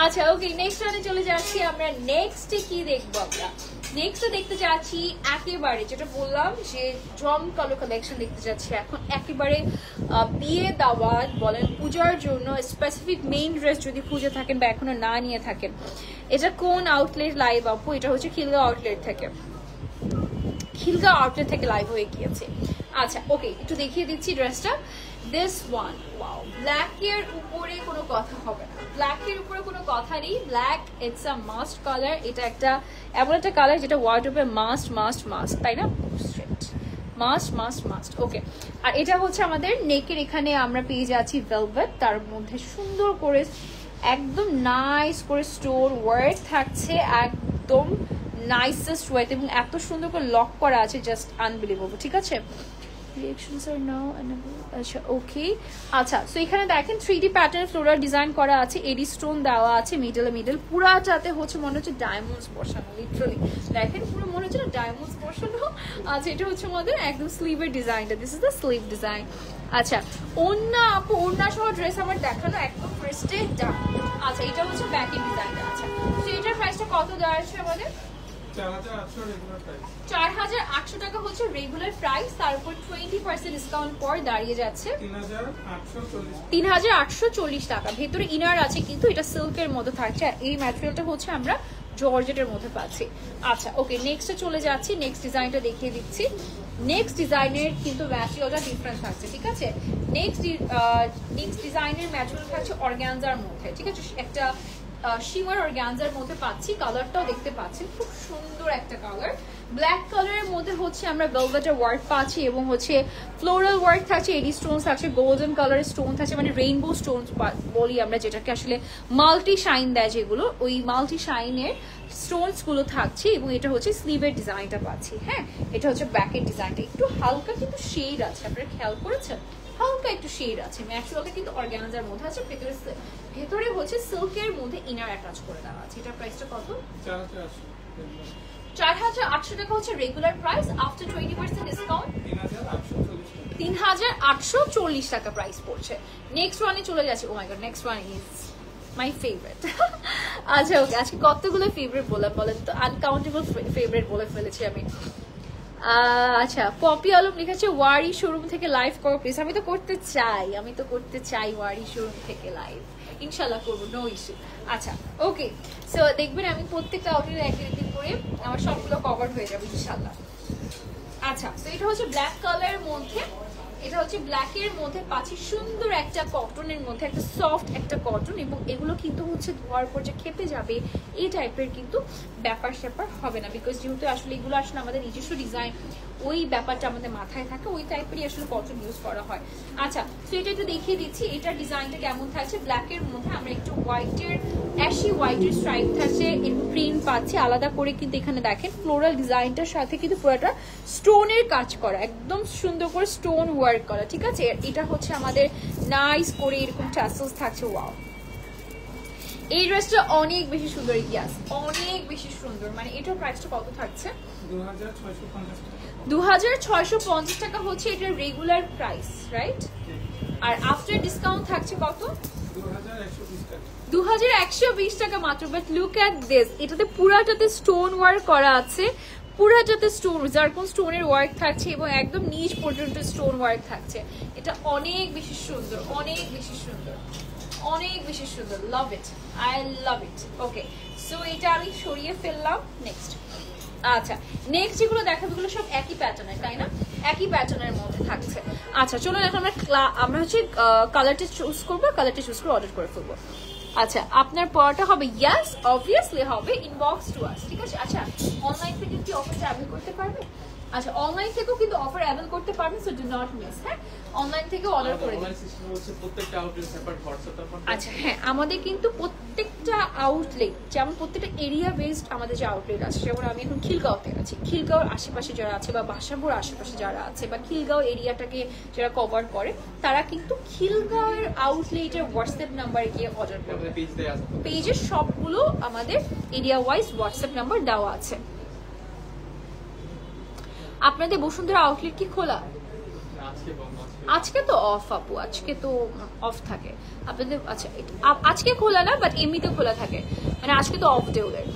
A: আচ্ছা, ওকে, নেক্সট রানে চলে যাচ্ছি আমরা। নেক্সটে কি দেখবো আমরা? নেক্সট দেখতে যাচ্ছি একেবারে, যেটা বললাম যে জমকালো কালেকশন দেখতে যাচ্ছি এখন। একেবারে বিয়ে দাওয়াত বলেন, পূজার জন্য স্পেসিফিক মেইন ড্রেস যদি খুঁজে থাকেন বা এখনো না নিয়ে থাকেন, এটা কোন আউটলেট লাইভ আপু? এটা হচ্ছে খিলগাঁও আউটলেট থেকে, খিলগাঁও আউটলেট থেকে লাইভ হয়ে গিয়েছে। আচ্ছা, ওকে, একটু দেখিয়ে দিচ্ছি ড্রেসটা। দিস ওয়ান, ওয়াও, ব্ল্যাক এর উপরে কোনো কথা হবে না, ব্ল্যাক এর উপরে কোনো কথা নেই। Black it's a must colour, এটা একটা এমন একটা কালার যেটা ওয়ার্ডরোবে মাস্ট, তাই না? মাস্ট। ওকে, আর এটা হচ্ছে আমাদের নেকের এখানে আমরা পেয়ে যাচ্ছি ভেলভেট, তার মধ্যে সুন্দর করে একদম নাইস করে স্টোর ওয়ার্ক থাকছে, একদম নাইসেস্ট ওয়েট, এবং এত সুন্দর করে লক করা আছে, জাস্ট আনবিলিভেবল, ঠিক আছে? রিঅ্যাকশনস আর নাও এনেবল। আচ্ছা, ওকে, আচ্ছা, সো এখানে দেখেন 3D প্যাটার্ন ফ্লোরাল ডিজাইন করা আছে, এডি স্টোন দেওয়া আছে মিডল, পুরাটাতে হচ্ছে মনে হচ্ছে ডায়মন্ডস বসানো, লিটারালি দেখেন পুরো মনে হচ্ছে না ডায়মন্ডস বসানো। আচ্ছা, এটা হচ্ছে আমাদের একদম স্লিভের ডিজাইনটা, this is the sleeve design. আচ্ছা, ওড়না আপু, ওড়না সহ ড্রেস আমার দেখানো একদম প্রেস্টেড। আচ্ছা, এটা হচ্ছে ব্যাকের ডিজাইনটা। আচ্ছা, কত দাঁড়াচ্ছে আমাদের?
B: 4800 রেগুলার প্রাইস।
A: 4800 টাকা হচ্ছে রেগুলার প্রাইস, তার উপর 20% ডিসকাউন্ট পর দাঁড়িয়ে যাচ্ছে 3840 টাকা। ভেতরে ইনার আছে কিন্তু এটা সিল্কের মধ্যে থাকছে, আর এই ম্যাটেরিয়ালটা হচ্ছে আমরা জর্জেটের মধ্যে পাচ্ছি। আচ্ছা ওকে, নেক্সটে চলে যাচ্ছি, নেক্সট ডিজাইনটা দেখিয়ে দিচ্ছি। নেক্সট ডিজাইনের কিন্তু ম্যাটেরিয়ালটা ডিফারেন্ট থাকছে, ঠিক আছে? নেক্সট ডিজাইনের ম্যাটেরিয়াল থাকছে অর্গানজার মধ্যে, ঠিক আছে? একটা শিমার অর্গানজার মধ্যে পাচ্ছি, কালারটাও দেখতে পাচ্ছেন খুব সুন্দর একটা কালার। ব্ল্যাক কালারের মধ্যে হচ্ছে আমরা ভেলভেটের ওয়ার্ক পাচ্ছি এবং হচ্ছে ফ্লোরাল ওয়ার্ক থাকছে, এডি স্টোন থাকছে, গোল্ডেন কালারের স্টোন থাকছে, মানে রেইনবো স্টোন বলি আমরা যেটাকে, আসলে মাল্টি শাইন দেয় যেগুলো, ওই মাল্টি শাইনের স্টোনস গুলো থাকছে। এবং এটা হচ্ছে স্লিভের ডিজাইনটা পাচ্ছি। হ্যাঁ, এটা হচ্ছে ব্যাকের ডিজাইনটা, একটু হালকা কিন্তু শেড আছে, আপনারা খেয়াল করেছেন? হালকা একটু শেড আছে। ম্যাটেরিয়ালটা কিন্তু অর্গানজার মধ্যে আছে, ভেতরে হচ্ছে সিল্কের মধ্যে ইনার অ্যাটাচ করে দেওয়া আছে। এটা প্রাইসটা কত? 4800 টাকা হচ্ছে রেগুলার প্রাইস, আফটার 20% ডিসকাউন্ট 3840 টাকা প্রাইস পড়ছে। নেক্সট ওয়ানে চলে যাচ্ছে। Oh my god, next one is my favourite. আচ্ছা ওকে, আজকে কতগুলো ফেভারিট বললাম বলেন তো? আনকাউন্টেবল ফেভারিট বলে ফেলেছি আমি। আচ্ছা, পপি আলম লিখেছে ওয়ারি শোরুম থেকে লাইভ করো প্লিজ। আমি তো করতে চাই ওয়ারি শোরুম থেকে লাইভ, ইনশাল্লাহ করবো, নো ইস্যু। আচ্ছা ওকে, সো দেখবেন আমি প্রত্যেকটা আউটলেট একদিন করে আমার সবগুলো কভার হয়ে যাবে ইনশাল্লাহ। আচ্ছা, তো এটা হচ্ছে ব্ল্যাক কালারের মধ্যে, এটা হচ্ছে ব্ল্যাকের মধ্যে পাচ্ছি সুন্দর একটা কটনের মধ্যে, একটা সফট একটা কটন, এবং এগুলো কিন্তু হচ্ছে ধোয়ার পর যে খেপে যাবে এই টাইপের কিন্তু ব্যাপার স্যাপার হবে না, বিকজ যেহেতু আসলে এগুলো আসলে আমাদের নিজস্ব ডিজাইন, ওই ব্যাপারটা আমাদের মাথায় থাকে, ওই টাইপেরই আসলে কটন ইউজ করা হয়। আচ্ছা, তো এটা একটু দেখিয়ে দিচ্ছি, এটার ডিজাইনটা কেমন থাকছে। ব্ল্যাকের মধ্যে আমরা একটু হোয়াইটের, অ্যাশি হোয়াইটের স্ট্রাইপ থাকছে, একটু প্রিন্ট পাচ্ছি আলাদা করে, কিন্তু এখানে দেখেন ফ্লোরাল ডিজাইনটার সাথে কিন্তু পুরোটা স্টোনের কাজ করা, একদম সুন্দর করে স্টোন ওয়ার্ক করা, ঠিক আছে? এটা হচ্ছে আমাদের নাইস করে এরকম ট্যাসেলস থাকছে। ওয়াও, এই ড্রেসটা অনেক বেশি সুন্দর, ইয়াস অনেক বেশি সুন্দর। মানে এটার প্রাইসটা কত থাকছে? 2650 টাকা হচ্ছে এটার রেগুলার প্রাইস, রাইট? আর আফটার ডিসকাউন্ট থাকছে কত? 2120 টাকা মাত্র। বাট লুক এট দিস, এটাতে পুরাটাতে স্টোন ওয়ার্ক করা আছে, পুরাটাতে স্টোন, জারকন স্টোনের ওয়ার্ক থাকছে এবং একদম নিচ পর্যন্ত স্টোন ওয়ার্ক থাকছে। এটা অনেক বেশি সুন্দর, অনেক বেশি সুন্দর, অনেক বেশি সুন্দর। লাভ it, I love it. Okay, so এটা আমি সরিয়ে ফেললাম। নেক্সট, আচ্ছা নেক্সট যেগুলো দেখাবো এগুলো সব একই প্যাটার্নের, তাই না? একই প্যাটার্নের মধ্যে থাকছে। আচ্ছা চলুন এখন আমরা হচ্ছে কালারটা চুজ করবো, কালারটা চুজ করে অর্ডার করে ফেলবো। আচ্ছা, আপনার পড়াটা হবে? ইয়াস অবভিয়াসলি হবে, ইনবক্স টু আস, ঠিক আছে? আচ্ছা, অনলাইন থেকে কি অফারটা অ্যাভেল করতে পারবে? আচ্ছা, অনলাইন থেকেও কিন্তু অফার অ্যাভেল করতে পারবেন, সো ডু নট মিস। হ্যাঁ, অনলাইন থেকে অর্ডার করে দিন। আচ্ছা হ্যাঁ, আমাদের কিন্তু প্রত্যেকটা আউটলেট, যেমন প্রত্যেকটা এরিয়া বেসড আমাদের যে আউটলেট আছে, যেমন আমি এখন খিলগাঁওতে আছি, খিলগাঁওর আশেপাশে যারা আছে বা বাসাবোর আশেপাশে যারা আছে বা খিলগাঁও এরিয়াটাকে যারা কভার করে, তারা কিন্তু খিলগাঁওয়ের আউটলেটের হোয়াটসঅ্যাপ নাম্বারে গিয়ে অর্ডার করবে। পেজের সবগুলো আমাদের এরিয়া ওয়াইজ হোয়াটসঅ্যাপ নাম্বার দেওয়া আছে। আপনাদের বসুন্ধরা আউটলেট কি খোলা? আজকে তো অফ আপু, আজকে তো অফ থাকে আপনাদের। আচ্ছা, আজকে খোলা না, বাট এমনিতে খোলা থাকে, মানে আজকে তো অফ ডে ওদের।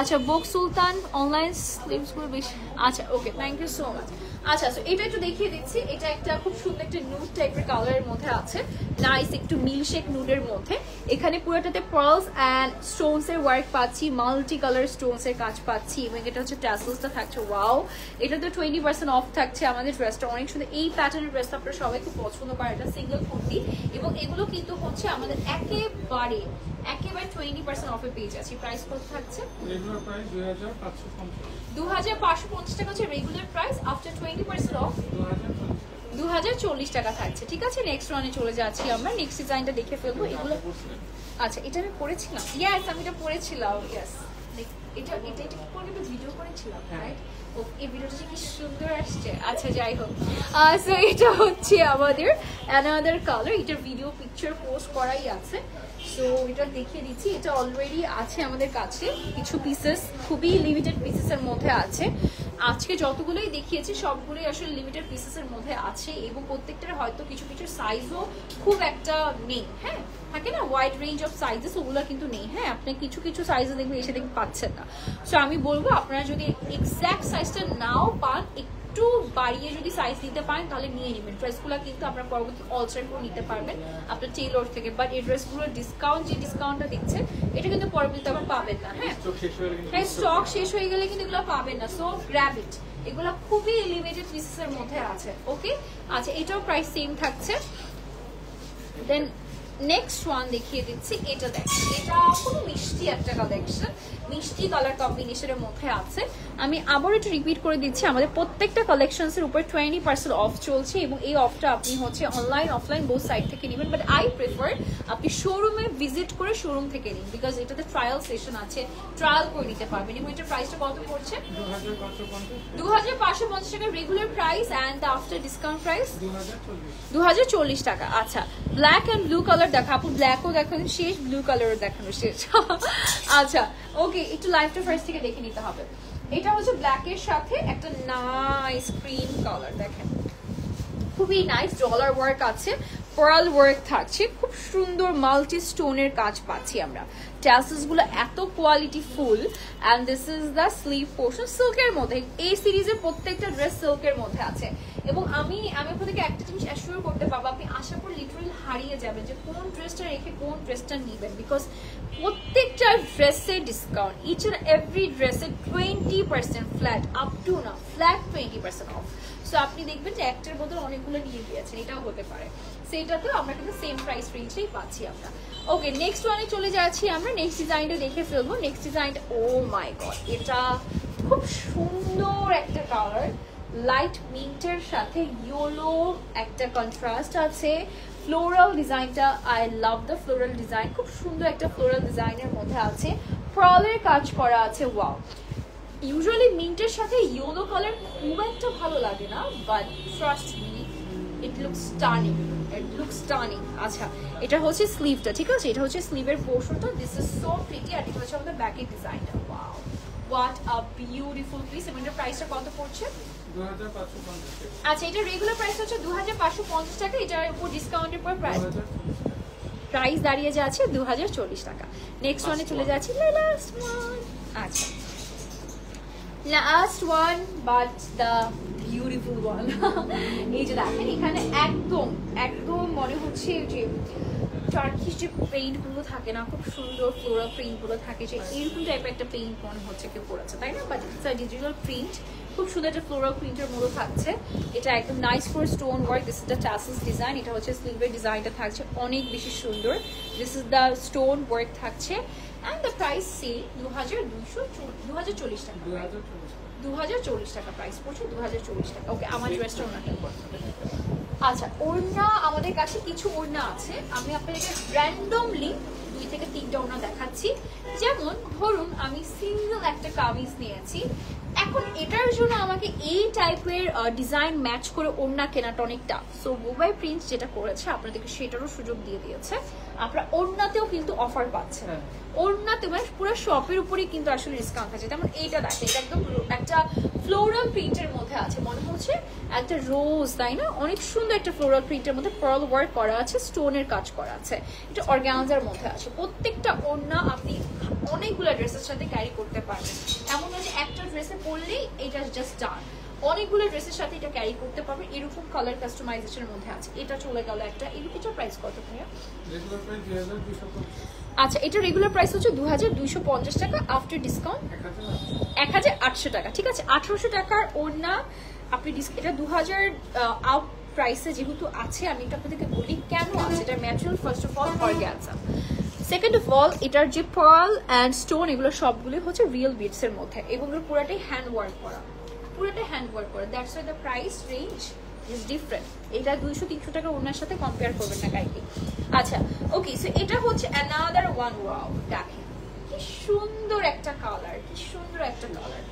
A: আচ্ছা, বুক সুলতান অনলাইন স্লিপসগুলো বেশি। আচ্ছা ওকে, থ্যাংক ইউ সো মাচ। আচ্ছা, সো এটা একটু দেখিয়ে দিচ্ছি। এটা একটা খুব সুন্দর একটা নুড টাইপের কালারের মধ্যে আছে, নাইস একটু মিল্কশেক নুডের মধ্যে। এখানে পুরোটাতে পার্লস অ্যান্ড স্টোনস এর ওয়ার্ক পাচ্ছি, মাল্টি কালার স্টোনস এর কাজ পাচ্ছি, এবং এটা হচ্ছে ট্যাসেলসটা থাকছে। ওয়াও, এটা তো 20% অফ থাকছে। আমাদের ড্রেসটা অনেক সুন্দর, এই প্যাটার্নের ড্রেসটা আপনারা সবাই খুব পছন্দ করেন। এটা সিঙ্গেল কুর্তি, এবং এগুলো কিন্তু হচ্ছে আমাদের একেবারে 20% অফে পেয়ে যাচ্ছি। প্রাইস কত থাকছে?
B: রেগুলার প্রাইস
A: 2550 টাকা হচ্ছে রেগুলার প্রাইস, আফটার 20% অফ 2040 টাকা থাকছে, ঠিক আছে? নেক্সট ওয়ানে চলে যাচ্ছি আমরা, নেক্সট ডিজাইনটা দেখে ফেলবো। এগুলো আচ্ছা, এটা আমি পড়েছিলাম, ইয়েস আমি এটা পড়েছিলাম, ইয়েস এটা ভিডিও করেছিলাম, রাইট? ও, এই ভিডিওটা কি সুন্দর আসছে। আচ্ছা যাই হোক, সো এটা হচ্ছে আমাদের অ্যানাদার কালার, এটার ভিডিও পিকচার পোস্ট করাই আছে। সো এটা দেখিয়ে দিচ্ছি, এটা অলরেডি আছে আমাদের কাছে, কিছু পিসেস খুবই লিমিটেড পিসেসের মধ্যে আছে। আজকে যতগুলোই দেখিয়েছি সবগুলোই আসলে লিমিটেড পিসেসের মধ্যে আছে এবং প্রত্যেকটার হয়তো কিছু কিছু সাইজও খুব একটা নেই। হ্যাঁ, থাকে না ওয়াইড রেঞ্জ অফ সাইজেস, ওগুলো কিন্তু নেই। হ্যাঁ, আপনি কিছু কিছু সাইজে দেখবেন এসে দেখবেন পাচ্ছেন না। সো আমি বলবো আপনারা যদি এক্স্যাক্ট সাইজটা নাও পান, একটু বাড়িয়ে যদি সাইজ নিতে পারেন তাহলে নিয়ে নেবেন। ড্রেসগুলো কিন্তু আপনার পরবর্তী অল্টার করে নিতে পারবেন আপনার টেইলর থেকে। বাট এই ড্রেসগুলোর ডিসকাউন্ট, যে ডিসকাউন্টটা দিচ্ছে এটা কিন্তু পরবর্তীতে আবার পাবেন না। হ্যাঁ, স্টক শেষ হয়ে গেলে কিন্তু এগুলো পাবেন না। সো গ্র্যাব ইট, এগুলো খুবই লিমিটেড পিসেসের মধ্যে আছে। ওকে, আচ্ছা এটাও প্রাইস সেম থাকছে। দেন নেক্সট ওয়ান দেখিয়ে দিচ্ছি, এটা দেখেন, এটা খুব মিষ্টি একটা কালেকশন, মিষ্টি কালার কম্বিনেশনের মধ্যে আছে। আমি আবার একটু রিপিট করে দিচ্ছি, আমাদের প্রত্যেকটা কালেকশনসের উপর 20% অফ চলছে এবং এই অফটা আপনি হচ্ছে অনলাইন অফলাইন বোথ সাইড থেকে নেবেন। বাট আই প্রেফার আপনি শোরুমে ভিজিট করে শোরুম থেকে নিন, বিকজ এটাতে ট্রায়াল সেশন আছে, ট্রায়াল করে নিতে পারবেন। এবং এটার প্রাইসটা কত পড়ছে? 2550 টাকা regular price, and after discount price 2040 টাকা। আচ্ছা, ব্ল্যাক অ্যান্ড ব্লু কালার দেখাবো, ব্ল্যাকও দেখানো শেষ, ব্লু কালারও দেখানো শেষ। আচ্ছা ওকে, একটু লাইভটা ফার্স্ট থেকে দেখে নিতে হবে। এটা হচ্ছে ব্ল্যাকের সাথে একটা নাইস ক্রিম কালার, দেখেন খুবই নাইস ডলার ওয়ার্ক আছে, পার্ল ওয়ার্ক থাকছে, খুব সুন্দর মাল্টি স্টোনের কাজ পাচ্ছি আমরা। ট্যাসেলস গুলো এত quality full, and this is the sleeve portion সিল্কের মধ্যে। এই সিরিজের প্রত্যেকটা ড্রেস সিল্কের মধ্যে আছে এবং আমি আপনাদেরকে একটা জিনিস অ্যাসিওর করতে পারবো, আপনি আশা করি লিটারালি হারিয়ে যাবেন যে কোন ড্রেসটা রেখে কোন ড্রেসটা নেবেন, বিকজ প্রত্যেকটা ড্রেসের ডিসকাউন্ট, ইচ অ্যান্ড এভরি ড্রেসের 20% ফ্ল্যাট, আপ টু না ফ্ল্যাট 20% অফ। সো আপনি দেখবেন যে একটার বদল অনেকগুলো নিয়ে গিয়েছেন, এটাও হতে পারে। সেটাতেও আমরা কিন্তু সেম প্রাইস রেঞ্জেই পাচ্ছি আমরা। ওকে, নেক্সট ওয়ানে চলে যাচ্ছি আমরা। নেক্সট ডিজাইনটা দেখে ফেলবো। নেক্সট ডিজাইনটা, ও মাই গড, এটা খুব সুন্দর একটা কালার, লাইট মিন্টের সাথে ইয়েলো একটা কন্ট্রাস্ট আছে। ফ্লোরাল ডিজাইনটা, I love the floral design, খুব সুন্দর একটা ফ্লোরাল ডিজাইনের মধ্যে আছে, পার্লের কাজ করা আছে। ওয়াও, ইউজুয়ালি মিন্টের সাথে ইয়েলো কালার খুব একটা ভালো লাগে না, but trust me, it looks stunning, it looks stunning. আচ্ছা, এটা হচ্ছে স্লিভটা, ঠিক আছে, এটা হচ্ছে স্লিভের পোর্শনটা। দিস ইজ সো প্রিটি, আর এটা হচ্ছে আমাদের ব্যাকের ডিজাইনটা। Wow, what a beautiful piece. এবং এটার প্রাইসটা কত পড়ছে?
B: 2550।
A: আচ্ছা, এটা রেগুলার প্রাইস হচ্ছে 2550 টাকা, এটার উপর ডিসকাউন্টের পর প্রাইস দাঁড়িয়ে যাচ্ছে 2040 টাকা। নেক্সট ওয়ানে চলে যাচ্ছি, লাস্ট ওয়ান। আচ্ছা, last one but the beautiful one. এই যে দেখেন, এখানে একদম একদম মনে হচ্ছে যে টার্কিশ যে পেইন্ট গুলো থাকে না, খুব সুন্দর ফ্লোরাল প্রিন্ট গুলো থাকে, যে এরকম টাইপের একটা পেইন্ট মনে হচ্ছে কেউ করেছে, তাই না? But it's a digital print, খুব সুন্দর একটা ফ্লোরাল প্রিন্টের মতো থাকছে। এটা একদম nice for stone work. This is the tassels design, এটা হচ্ছে স্লিভের ডিজাইনটা থাকছে অনেক বেশি সুন্দর। This is the stone work থাকছে, অ্যান্ড দ্য প্রাইস সে 2040 টাকা, 2040 টাকা প্রাইস পড়ছে, 2040 টাকা। ওকে, আমার ড্রেসটা ওনাটা করতে হবে। আচ্ছা, ওড়না আমাদের কাছে কিছু ওড়না আছে, আমি আপনাদেরকে র্যান্ডমলি 2 থেকে 3টা ওড়না দেখাচ্ছি। যেমন ধরুন আমি সিঙ্গেল একটা কামিজ নিয়েছি, এখন এটার জন্য আমাকে এই টাইপের ডিজাইন ম্যাচ করে ওড়না কেনাটা অনেক টাফ। সো মোবাইল প্রিন্ট যেটা করেছে আপনাদেরকে সেটারও সুযোগ দিয়ে দিয়েছে, আপনারা ওড়নাতেও কিন্তু অফার পাচ্ছেন। ওড়নাতে মানে পুরো শপের উপরেই কিন্তু আসলে ডিসকাউন্ট আছে। যেমন এইটা দেখেন, এটা একদম একটা ফ্লোরাল প্রিন্টের মধ্যে আছে, মনে হচ্ছে একটা রোজ, তাই না? অনেক সুন্দর একটা ফ্লোরাল প্রিন্টের মধ্যে পার্ল ওয়ার্ক করা আছে, স্টোনের কাজ করা আছে, এটা অর্গানজার মধ্যে আছে। প্রত্যেকটা ওড়না আপনি অনেকগুলো ড্রেসের সাথে ক্যারি করতে পারবেন, এমন নয় যে একটা ড্রেসে পরলেই এটা জাস্ট ডান, অনেকগুলো ড্রেসের সাথে এটা ক্যারি করতে পারবেন। এরকম কালার কাস্টমাইজেশনের মধ্যে আছে। এটা চলে গেল একটা, এটার প্রাইস কত ভাইয়া? আচ্ছা, এটা রেগুলার প্রাইস হচ্ছে 2250 টাকা, আফটার ডিসকাউন্ট 1800 টাকা, ঠিক আছে। 1800 টাকার ওড়না আপনি এটা 2000 আউট প্রাইসে যেহেতু আছে, আমি এটা আপনাদেরকে বলি কেন আছে। এটা material first of all organza, second of all এটার যে পার্ল অ্যান্ড স্টোন এগুলো সবগুলো হচ্ছে রিয়েল বিটস এর মধ্যে, এবং এগুলো পুরোটাই হ্যান্ড ওয়ার্ক করা, পুরোটাই হ্যান্ড ওয়ার্ক করা। That's why the price range is different. এটা 200-300 টাকা ওনার সাথে কম্পেয়ার করবেন না কাইন্ডলি। আচ্ছা ওকে, সো এটা হচ্ছে অ্যানাদার ওয়ান। ওয়াও, দেখেন কি সুন্দর একটা কালার, কি সুন্দর একটা colour.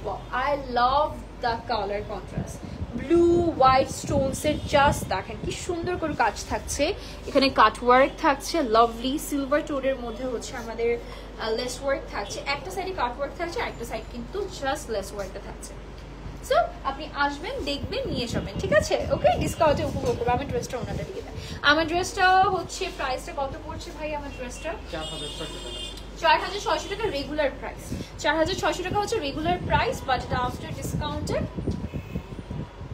A: Wow, I love the colour contrast. Blue white Stones এর জাস্ট দেখেন কি সুন্দর করে কাজ থাকছে, এখানে কাট ওয়ার্ক থাকছে, লাভলি সিলভার টোনের মধ্যে হচ্ছে আমাদের লেস ওয়ার্ক থাকছে। একটা সাইডে কাট ওয়ার্ক থাকছে, আরেকটা সাইড কিন্তু জাস্ট লেস ওয়ার্কটা থাকছে। সো আপনি আসবেন, দেখবেন, নিয়ে যাবেন, ঠিক আছে? ওকে, ডিসকাউন্টে উপভোগ করবো। আমার ড্রেসটা ওনাটা দিয়ে দেয়। আমার ড্রেসটা হচ্ছে প্রাইসটা কত পড়ছে ভাই? আমার ড্রেসটা 4,600 টাকা রেগুলার প্রাইস। 4,600 টাকা হচ্ছে রেগুলার প্রাইস, বাট এটা আফটার ডিসকাউন্টে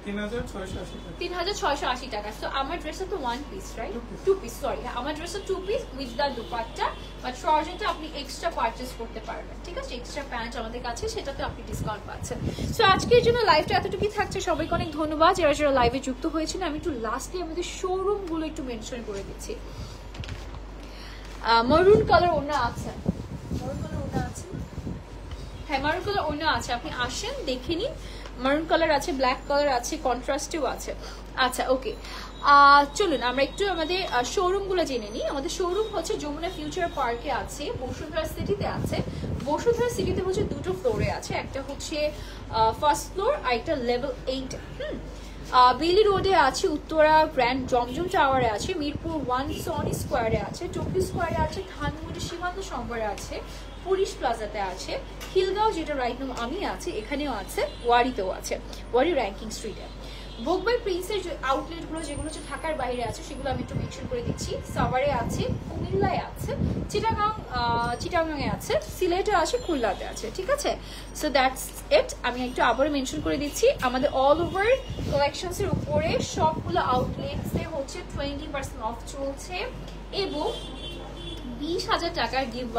A: 3,680 টাকা। তো আমার ড্রেসটা তো one piece, right? Two piece, sorry, আমার ড্রেসটা two piece with the dupatta, but শর্টটা আপনি এক্সট্রা পারচেজ করতে পারবেন, ঠিক আছে? এক্সট্রা প্যান্ট আমাদের কাছে, সেটাতে আপনি ডিসকাউন্ট পাচ্ছেন। সো আজকের জন্য লাইভটা এতটুকুই থাকছে। সবাইকে অনেক ধন্যবাদ যারা যারা লাইভে যুক্ত হয়েছেন। আমি একটু লাস্টলি আমাদের শোরুমগুলো একটু মেনশন করে দিচ্ছি। মরুন কালার ওনা আছে, মরুন কালার ওনা আছে, হ্যাঁ মারুন কালার ওনা আছে, আপনি আসেন দেখে নিন। মারুন কালার আছে, ব্ল্যাক কালার আছে, কন্ট্রাস্টেও আছে। আচ্ছা ওকে, চলুন আমরা একটু আমাদের শোরুমগুলো জেনে নিই। আমাদের শোরুম হচ্ছে যমুনা ফিউচার পার্কে আছে, বসুন্ধরা সিটিতে আছে। বসুন্ধরা সিটিতে হচ্ছে দুটো ফ্লোরে আছে, একটা হচ্ছে ফার্স্ট ফ্লোর আর একটা লেভেল 8। বেলি রোডে আছে, উত্তরা গ্র্যান্ড জমজম টাওয়ারে আছে, মিরপুর 1 সনি স্কোয়ারে আছে, টোকিও স্কোয়ারে আছে, ধানমন্ডি সীমান্ত সম্বরে আছে, পুলিশ প্লাজাতে আছে, খিলগাঁও যেটা রাইট নাম আমি আছি এখানেও আছে, ওয়ারিতেও আছে, ওয়ারি র্যাঙ্কিং স্ট্রিটে। ভোগ বাই প্রিন্সের যে আউটলেটগুলো যেগুলো হচ্ছে ঢাকার বাইরে আছে সেগুলো আমি একটু মেনশন করে দিচ্ছি। সাভারে আছে, কুমিল্লায় আছে, চিটাগাংয়ে আছে, সিলেটে আছে, খুলনাতে আছে, ঠিক আছে? So that's it. আমি একটু আবারও মেনশন করে দিচ্ছি, আমাদের অল ওভার কালেকশনসের উপরে সবগুলো আউটলেটসে হচ্ছে 20% অফ চলছে এবং 20,000 টাকার গিফট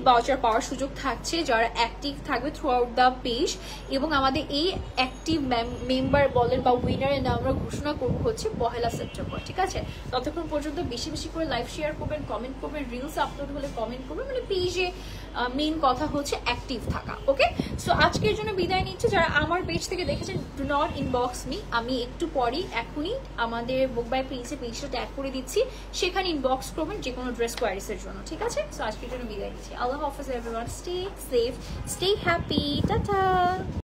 A: ভাউচার পাওয়ার সুযোগ থাকছে যারা অ্যাক্টিভ থাকবে থ্রু আউট দ্য পেজ। এবং আমাদের এই অ্যাক্টিভ মেম্বার বলেন বা উইনারের নাম আমরা ঘোষণা করবো হচ্ছে 1 সেপ্টেম্বর, ঠিক আছে? ততক্ষণ পর্যন্ত বেশি বেশি করে লাইভ শেয়ার করবেন, কমেন্ট করবেন, রিলস আপলোড হলে কমেন্ট করবেন, মানে পেজে মেইন কথা হচ্ছে অ্যাক্টিভ থাকা। ওকে, সো আজকের জন্য বিদায় নিচ্ছি। যারা আমার পেজ থেকে দেখেছেন ডু নট ইনবক্স মি, আমি একটু পরেই এখনই আমাদের বুক বাই প্রিন্সের পেজটা ট্যাগ করে দিচ্ছি, সেখানে ইনবক্স করবেন যে কোনো ড্রেস কোয়ারিসের জন্য, ঠিক আছে? সো আজকের জন্য বিদায় নিচ্ছি। আল্লাহ হাফেজ everyone, stay safe, stay happy, tata.